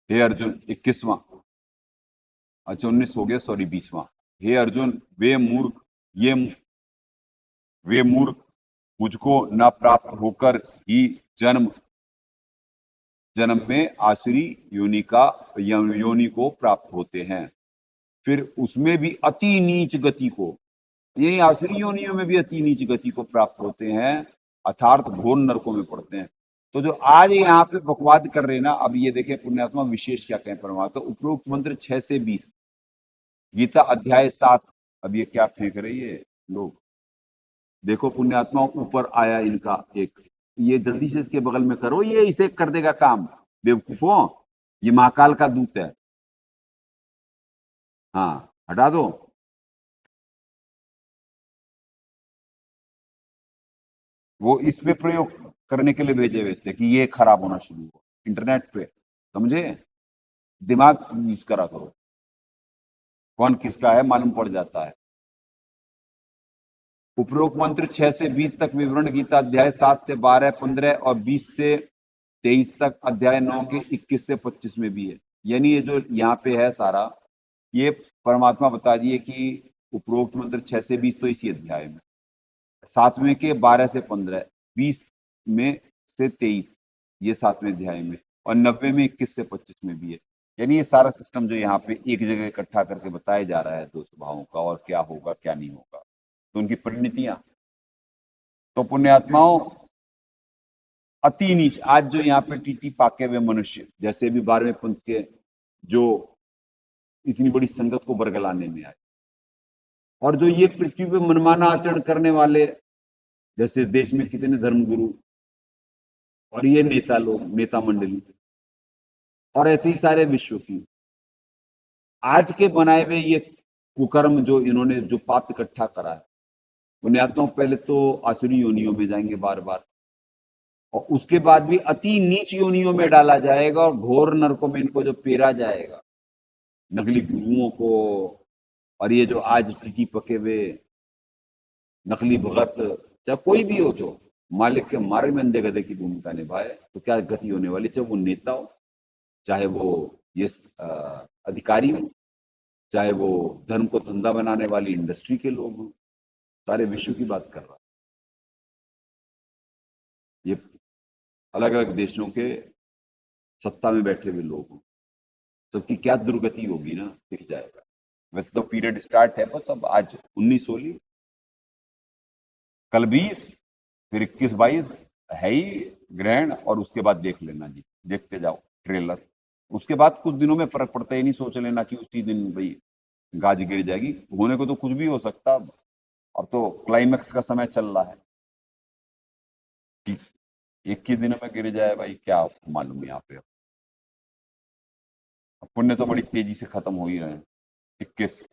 हे अर्जुन, 21वां, अच्छा 19 हो गया, सॉरी 20वां। हे अर्जुन, वे मूर्ख मुझको न प्राप्त होकर ही जन्म जन्म में आसुरी योनि को प्राप्त होते हैं, फिर उसमें भी अति नीच गति को, यानी आसुरी योनियों में भी अति नीच गति को प्राप्त होते हैं, अर्थात घोर नरकों में पड़ते हैं। तो जो आज यहाँ पे बकवाद कर रहे हैं ना, अब ये देखें पुण्यात्मा विशेष क्या कहें परमात्मा। उपरोक्त मंत्र 6 से 20, गीता अध्याय 7। अब ये क्या फेंक रही है लोग, देखो पुण्यात्मा ऊपर आया इनका एक, ये जल्दी से इसके बगल में करो, ये इसे कर देगा काम। बेवकूफों, ये महाकाल का दूत है। हाँ हटा दो। वो इस पे प्रयोग करने के लिए भेजे हुए थे कि ये खराब होना शुरू हुआ इंटरनेट पे, समझे? दिमाग यूज करा करो, कौन किसका है मालूम पड़ जाता है। उपरोक्त मंत्र 6 से 20 तक विवरण गीता अध्याय 7 से 12, 15 और 20 से 23 तक अध्याय 9 के 21 से 25 में भी है। यानी ये जो यहाँ पे है सारा, ये परमात्मा बता दिए कि उपरोक्त मंत्र 6 से 20 तो इसी अध्याय में, 7वें के 12 से 15, 20 में से 23 ये 7वें अध्याय में, और 90 में 21 से 25 में भी है। यानी ये सारा सिस्टम जो यहाँ पे एक जगह इकट्ठा करके बताया जा रहा है दो स्वभावों का, और क्या होगा क्या नहीं होगा, तो उनकी परिणतियां। तो पुण्यात्माओं, अति नीच, आज जो यहाँ पे टीटी पाके हुए मनुष्य, जैसे भी 12वें पंथ के जो इतनी बड़ी संगत को बरगलाने में आए, और जो ये पृथ्वी पे मनमाना आचरण करने वाले, जैसे देश में कितने धर्मगुरु और ये नेता लोग, नेता मंडली, और ऐसे ही सारे विश्व की आज के बनाए हुए ये कुकर्म, जो इन्होंने जो पाप इकट्ठा करा है, पुण्यात्माओं पहले तो आसुरी योनियों में जाएंगे बार बार, और उसके बाद भी अति नीच योनियों में डाला जाएगा, और घोर नरकों में इनको जो पेरा जाएगा, नकली गुरुओं को, और ये जो आज टिकी पके हुए नकली भगत, चाहे कोई भी हो, जो मालिक के मार्ग में अंधे गधे की भूमिका निभाए, तो क्या गति होने वाली, चाहे वो नेता हो, चाहे वो ये अधिकारी हो, चाहे वो धर्म को धंधा बनाने वाली इंडस्ट्री के लोग हों, सारे विश्व की बात कर रहा है। ये अलग अलग देशों के सत्ता में बैठे हुए लोग हों, सबकी क्या दुर्गति होगी ना, दिख जाएगा। वैसे तो पीरियड स्टार्ट है बस, अब आज 19 होली, कल 20, फिर 21 22 है ही ग्रहण, और उसके बाद देख लेना जी, देखते जाओ ट्रेलर। उसके बाद कुछ दिनों में फर्क पड़ता है, नहीं सोच लेना कि उसी दिन भाई गाज गिर जाएगी, होने को तो कुछ भी हो सकता। अब तो क्लाइमैक्स का समय चल रहा है कि एक ही दिन में गिर जाए, भाई क्या मालूम यहाँ पे। पुण्य तो बड़ी तेजी से खत्म हो ही रहे हैं। 21,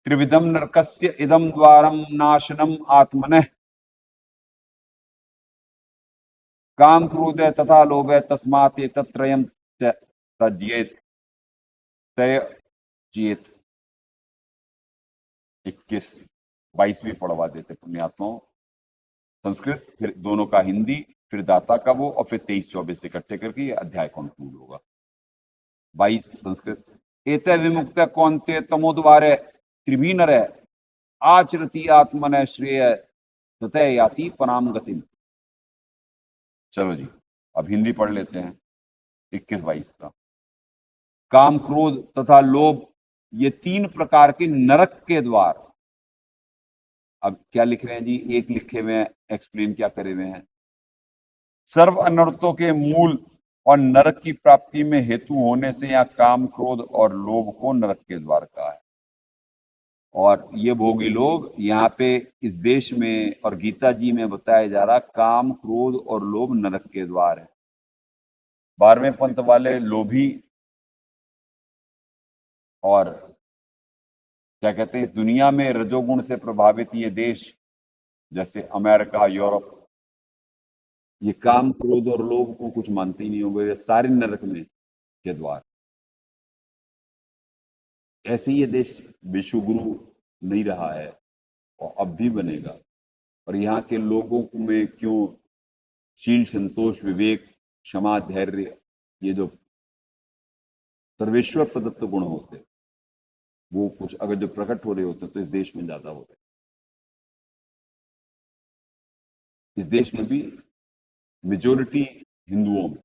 त्रिविधम नरकस्य इदम द्वारम नाशनम आत्मनः काम क्रोध तथा लोभ तस्मात् एतत्त्रयम् त्यजेत त्यजेत। 21 22 भी पढ़वा देते पुण्यात्माओं, संस्कृत, फिर दोनों का हिंदी, फिर दाता का वो, और फिर 23-24 इकट्ठे करके ये अध्याय कंक्लूड होगा। 22 संस्कृत, एते विमुक्त कौन्ते तमोद्वारे त्रिवीनर आचरति आत्मन श्रेय ततः याति पराम गतिम। चलो जी, अब हिंदी पढ़ लेते हैं 21-22 का। काम क्रोध तथा लोभ, ये 3 प्रकार के नरक के द्वार। अब क्या लिख रहे हैं जी, एक लिखे हुए हैं, एक्सप्लेन क्या करे हुए हैं। सर्व अनर्थों के मूल और नरक की प्राप्ति में हेतु होने से यहाँ काम क्रोध और लोभ को नरक के द्वार कहा है। और ये भोगी लोग यहाँ पे इस देश में और गीता जी में बताया जा रहा, काम क्रोध और लोभ नरक के द्वार है। 12वें पंथ वाले लोभी और क्या कहते हैं, दुनिया में रजोगुण से प्रभावित ये देश जैसे अमेरिका, यूरोप, ये काम क्रोध और लोभ को कुछ मानते ही नहीं होंगे, ये सारे नरक में के द्वार। ऐसे ही ये देश विश्वगुरु नहीं रहा है और अब भी बनेगा। और यहाँ के लोगों में क्यों शील, संतोष, विवेक, क्षमा, धैर्य, ये जो सर्वेश्वर प्रदत्त गुण होते, वो कुछ अगर जो प्रकट हो रहे होते तो इस देश में ज्यादा होते। इस देश में भी मेजोरिटी हिंदुओं में।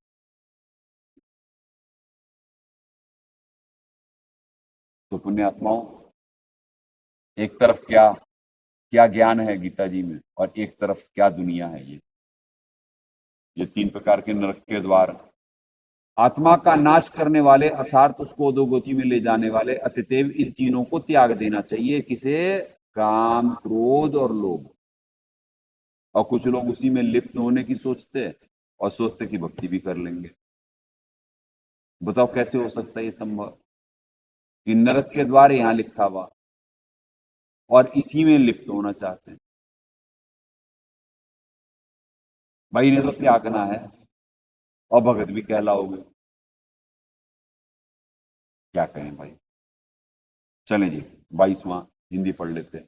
तो पुण्यात्माओं, एक तरफ क्या क्या ज्ञान है गीता जी में, और एक तरफ क्या दुनिया है। ये 3 प्रकार के नरक के द्वार, आत्मा का नाश करने वाले, अर्थात उसको अधोगति में ले जाने वाले। अतएव इन तीनों को त्याग देना चाहिए। किसे? काम, क्रोध और लोभ। और कुछ लोग उसी में लिप्त होने की सोचते और सोचते कि भक्ति भी कर लेंगे। बताओ कैसे हो सकता है ये संभव कि नरक के द्वार यहां लिखा हुआ और इसी में लिप्त होना चाहते हैं। भाई ने तो त्यागना है और भगत भी कहलाओगे, क्या कहें भाई। चलें जी, 22वां हिंदी पढ़ लेते हैं।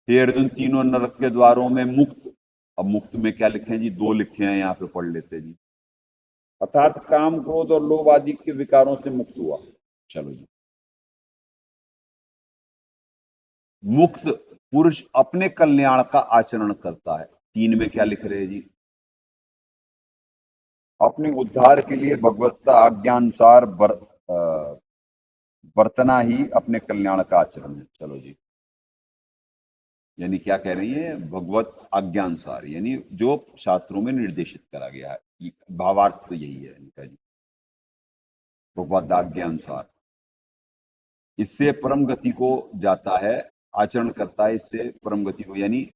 हे अर्जुन, तीनों नरक के द्वारों में मुक्त। अब मुक्त में क्या लिखे हैं जी? 2 लिखे हैं, यहाँ पे पढ़ लेते हैं जी। अर्थात काम, क्रोध और लोभ आदि के विकारों से मुक्त हुआ। चलो जी, मुक्त पुरुष अपने कल्याण का आचरण करता है। 3 में क्या लिख रहे हैं जी? अपने उद्धार के लिए भगवत्ता आज्ञानुसार बरतना ही अपने कल्याण का आचरण है। चलो जी, यानी क्या कह रही है? भगवत आज्ञानुसार, यानी जो शास्त्रों में निर्देशित करा गया है। भावार्थ तो यही है इनका जी, भगवत आज्ञानुसार। इससे परम गति को जाता है, आचरण करता है इससे परम गति को। यानी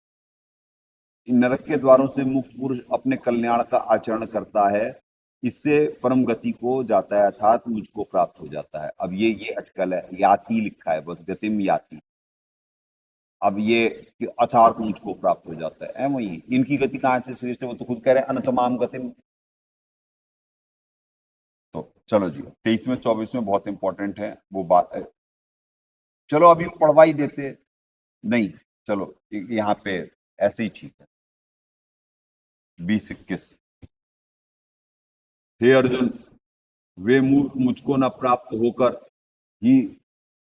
इन नरक के द्वारों से मुक्त पुरुष अपने कल्याण का आचरण करता है, इससे परम गति को जाता है, अर्थात मुझको प्राप्त हो जाता है। अब ये अटकल है, याति लिखा है बस, गतिम याति। अब ये अर्थात मुझको प्राप्त हो जाता है, वही। इनकी गति कहां से श्रेष्ठ है? वो तो खुद कह रहे हैं अनतमाम गतिम। तो चलो जी, 23वें 24वें बहुत इंपॉर्टेंट है वो बात है। चलो अभी पढ़वा ही देते। नहीं, चलो यहाँ पे ऐसे ही ठीक है। 20-21 हे अर्जुन, वे मूर्ख मुझको न प्राप्त होकर ही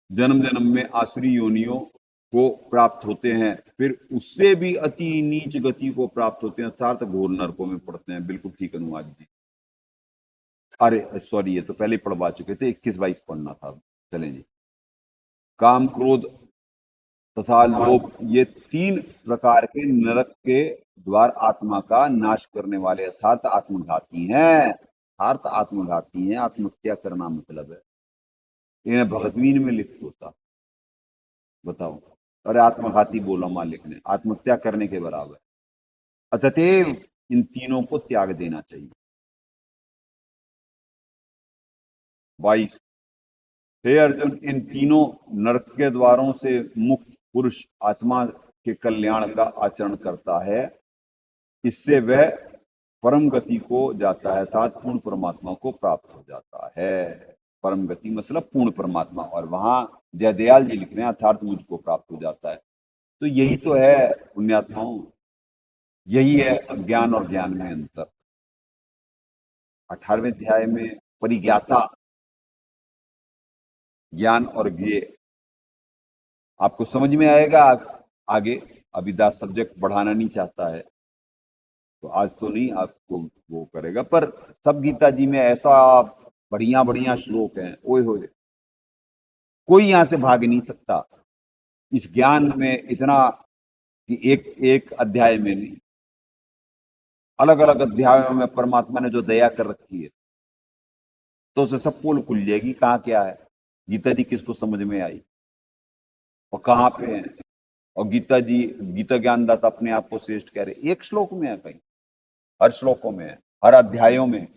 जन्म जन्म में आसुरी योनियों को प्राप्त होते हैं, फिर उससे भी अति नीच गति को प्राप्त होते हैं, अर्थात घोर नरकों में पड़ते हैं। बिल्कुल ठीक अनुवाद जी। अरे सॉरी, ये तो पहले ही पढ़वा चुके थे, 21-22 पढ़ना था। चलें जी। काम, क्रोध तथा लोभ, ये 3 प्रकार के नरक के द्वार आत्मा का नाश करने वाले अर्थात आत्मघाती हैं। अर्थात आत्मघाती हैं, आत्महत्या करना मतलब है। इन्हें भगवद्गीता में लिखित होता, बताओ। अरे आत्मघाती बोला मालिक ने, आत्महत्या करने के बराबर। अतएव इन तीनों को त्याग देना चाहिए। 22 हे अर्जुन, इन तीनों नरक के द्वारों से मुक्त पुरुष आत्मा के कल्याण का आचरण करता है, इससे वह परम गति को जाता है, अर्थात पूर्ण परमात्मा को प्राप्त हो जाता है। परम गति मतलब पूर्ण परमात्मा, और वहां जयदयाल जी लिख रहे हैं अर्थात मुझको प्राप्त हो जाता है। तो यही तो है पुण्यात्माओं, यही है अज्ञान और ज्ञान में अंतर। 18वें अध्याय में परिज्ञाता, ज्ञान और ज्ञेय आपको समझ में आएगा आगे। अभी दास सब्जेक्ट बढ़ाना नहीं चाहता है तो आज तो नहीं आपको वो करेगा, पर सब गीता जी में ऐसा बढ़िया बढ़िया श्लोक हैं, ओए होए, कोई यहां से भाग नहीं सकता इस ज्ञान में इतना कि एक एक अध्याय में नहीं, अलग अलग अध्यायों में परमात्मा ने जो दया कर रखी है, तो उसे सब पोल खुल जाएगी कहाँ क्या है, गीता जी किसको समझ में आई और कहाँ पे है। और गीता जी, गीता ज्ञानदाता अपने आप को श्रेष्ठ कह रहे, एक श्लोक में है कहीं, हर श्लोकों में है, हर अध्यायों में।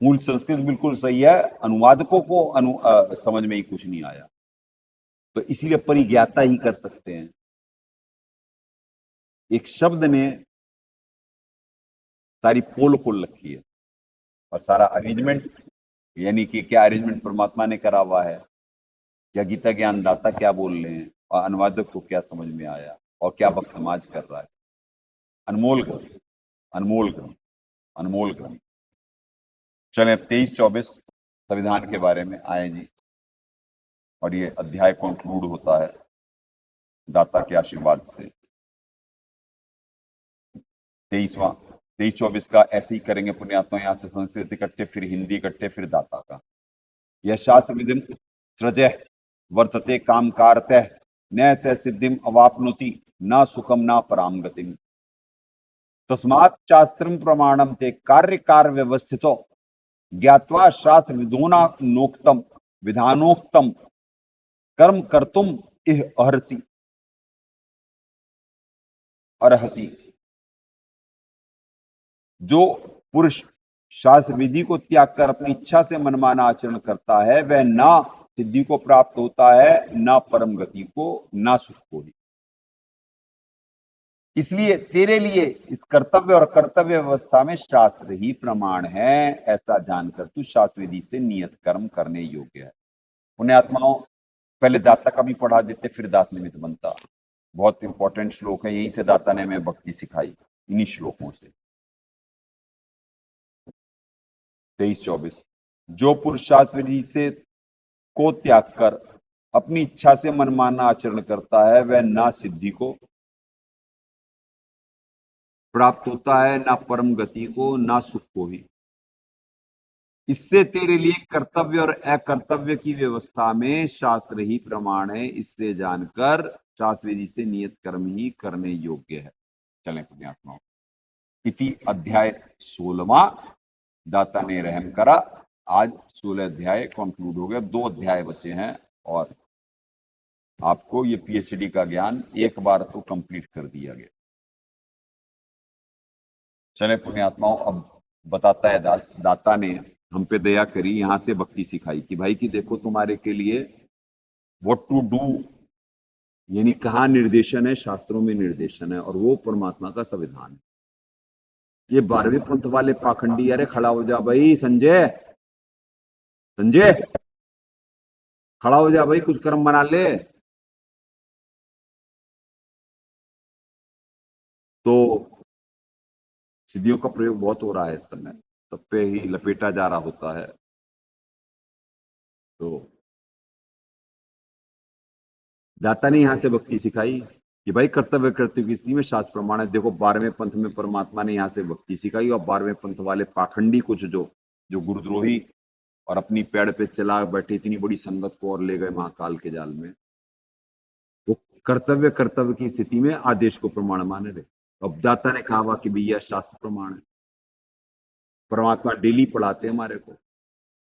मूल संस्कृत बिल्कुल सही है, अनुवादकों को समझ में ही कुछ नहीं आया, तो इसीलिए परिज्ञाता ही कर सकते हैं। एक शब्द ने सारी पोल खोल रखी है और सारा अरेंजमेंट, यानी कि क्या अरेंजमेंट परमात्मा ने करा हुआ है, क्या गीता ज्ञानदाता क्या बोल रहे हैं और अनुवादक को क्या समझ में आया और क्या भक्त समाज कर रहा है। अनमोल ग्रंथ, अनमोल ग्रंथ, अनमोल ग्रंथ। चलें 23-24 संविधान के बारे में आए जी, और ये अध्याय कंक्लूड होता है दाता के आशीर्वाद से। 23-24 का ऐसे ही करेंगे पुण्यात्मा, यहाँ से संस्कृत इकट्ठे, फिर हिंदी इकट्ठे, फिर दाता का। यह शास्त्र विधिम सृजय वर्तते काम कारतः न स सिद्धिम अवापनोति न सुखम न पराम गतिम तस्मात् शास्त्रम प्रमाणम ते कार्य कार्य व्यवस्थितो ज्ञात्वा शास्त्र विधोना नोक्तम विधानोक्तम कर्म कर्तुम इह अर्हसि अर्हसि। जो पुरुष शास्त्र विधि को त्याग कर अपनी इच्छा से मनमाना आचरण करता है, वह ना सिद्धि को प्राप्त होता है, ना परम गति को, ना सुख को ही। इसलिए तेरे लिए इस कर्तव्य और कर्तव्य व्यवस्था में शास्त्र ही प्रमाण है, ऐसा जानकर तू शास्त्र विधि से नियत कर्म करने योग्य है। पुण्यात्माओं, पहले दाता का भी पढ़ा देते, फिर दास निमित्त बनता। बहुत इंपॉर्टेंट श्लोक है, यहीं से दाता ने हमें भक्ति सिखाई, इन्हीं श्लोकों से। 23-24 जो पुरुष शास्त्र विधि से को त्याग कर अपनी इच्छा से मनमाना आचरण करता है, वह ना सिद्धि को प्राप्त होता है, ना परम गति को, ना सुख को ही। इससे तेरे लिए कर्तव्य और अकर्तव्य की व्यवस्था में शास्त्र ही प्रमाण है, इससे जानकर शास्त्र विधि से नियत कर्म ही करने योग्य है। चलें पुण्यात्माओं, इति अध्याय 16वां दाता ने रहम करा। आज 16 अध्याय कंक्लूड हो गया, 2 अध्याय बचे हैं और आपको ये पीएचडी का ज्ञान एक बार तो कंप्लीट कर दिया गया। चले पुण्यात्माओं, अब बताता है दास, दाता ने हम पे दया करी, यहां से भक्ति सिखाई कि भाई कि देखो तुम्हारे के लिए व्हाट टू डू, यानी कहाँ निर्देशन है, शास्त्रों में निर्देशन है, और वो परमात्मा का संविधान है। ये 12वें पंथ वाले पाखंडी, अरे खड़ा हो जा भाई संजय, संजय खड़ा हो जा भाई, कुछ कर्म बना ले। तो सिद्धियों का प्रयोग बहुत हो रहा है इस समय, सब पे ही लपेटा जा रहा होता है। तो दाता ने यहाँ से भक्ति सिखाई कि भाई कर्तव्य करते हुए इसी में शास्त्र प्रमाण है। देखो 12वें पंथ में परमात्मा ने यहाँ से भक्ति सिखाई, और 12वें पंथ वाले पाखंडी कुछ जो गुरुद्रोही और अपनी पेड़ पे चला बैठे इतनी बड़ी संगत को और ले गए महाकाल के जाल में, वो कर्तव्य की स्थिति में आदेश को प्रमाण माने रहे। अब दाता ने कहा कि भैया शास्त्र प्रमाण है, परमात्मा डेली पढ़ाते हमारे को,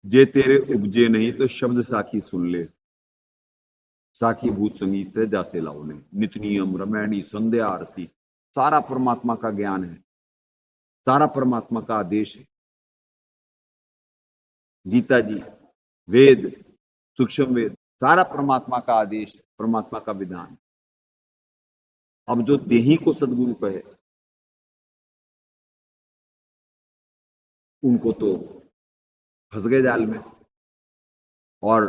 जे तेरे उपजे नहीं तो शब्द साखी सुन ले, साखी भूत संगीत है जासे लाओ ने, नित नियम रमैणी संध्या आरती, सारा परमात्मा का ज्ञान है, सारा परमात्मा का आदेश है। गीता जी, वेद, सूक्ष्म वेद, सारा परमात्मा का आदेश, परमात्मा का विधान। अब जो देही को सदगुरु कहे उनको तो फंस गए जाल में, और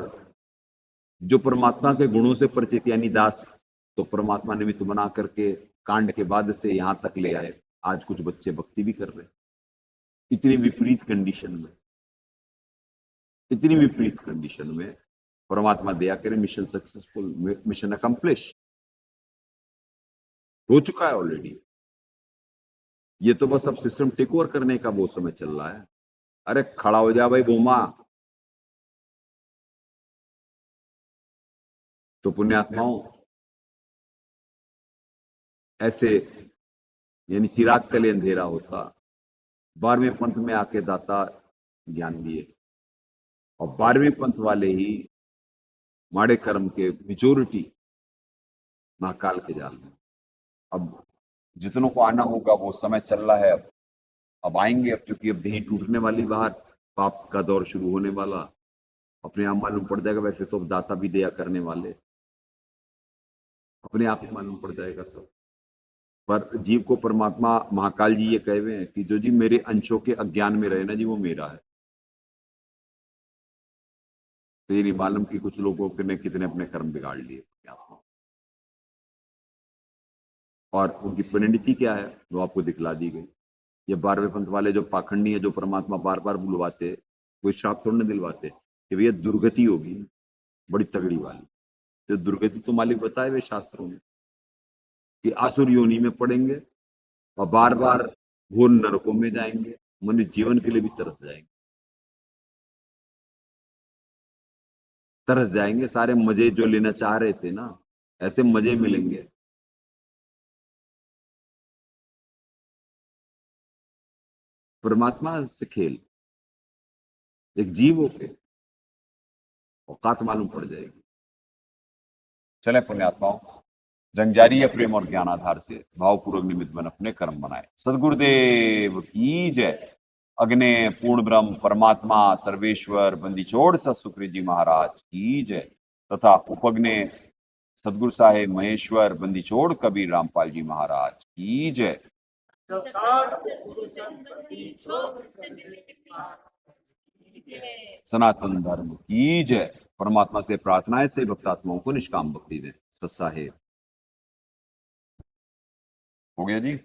जो परमात्मा के गुणों से परिचित यानी दास, तो परमात्मा निमित्त बना करके कांड के बाद से यहां तक ले आए। आज कुछ बच्चे भक्ति भी कर रहे, इतनी विपरीत कंडीशन में, इतनी विपरीत कंडीशन में परमात्मा दया करे, मिशन सक्सेसफुल, मिशन अकम्प्लिश हो चुका है ऑलरेडी। ये तो बस अब सिस्टम टेक ओवर करने का वो समय चल रहा है। अरे खड़ा हो जा भाई बोमा। तो पुण्यात्माओं, ऐसे यानी चिराग तले अंधेरा होता, 12वें पंथ में आके दाता ज्ञान दिए, और 12वें पंथ वाले ही माड़े कर्म के मेजोरिटी महाकाल के जाल में। अब जितनों को आना होगा वो समय चल रहा है, अब आएंगे, अब क्योंकि अब देही टूटने वाली, बाहर पाप का दौर शुरू होने वाला, अपने आप मालूम पड़ जाएगा। वैसे तो दाता भी दया करने वाले, अपने आप ही मालूम पड़ जाएगा सब। पर जीव को परमात्मा महाकाल जी ये कहे हुए हैं कि जो जी मेरे अंशों के अज्ञान में रहे ना जी, वो मेरा है। तो ये नहीं मालूम कि कुछ लोगों ने कितने अपने कर्म बिगाड़ लिए, और उनकी परिणति क्या है वो आपको दिखला दी गई। ये 12वें पंथ वाले जो पाखंडी है, जो परमात्मा बार बार बुलवाते, कोई श्राप थोड़ी ना दिलवाते कि भैया दुर्गति होगी बड़ी तगड़ी वाली। तो दुर्गति तो मालिक बताए हुए शास्त्रों में कि आसुर योनि में पड़ेंगे और बार बार घोर नरकों में जाएंगे, मनुष्य जीवन के लिए भी तरस जाएंगे, तरस जाएंगे। सारे मजे जो लेना चाह रहे थे ना, ऐसे मजे मिलेंगे। परमात्मा से खेल, एक जीव होके औकात मालूम पड़ जाएगी। चले पुण्यात्माओं, जंग जारी है प्रेम और ज्ञान आधार से, भावपूर्वक निमित्त बन अपने कर्म बनाए। सदगुरुदेव की जय। अग्ने पूर्ण ब्रह्म परमात्मा सर्वेश्वर बंदीछोड़ सतसुकृत जी महाराज की जय, तथा उपग्ने सदगुरु साहेब महेश्वर बंदीछोड़ कबीर रामपाल जी महाराज की जय। सनातन धर्म की जय। परमात्मा से प्रार्थनाएं से भक्तात्माओं को निष्काम भक्ति दें। सत साहेब। हो गया जी।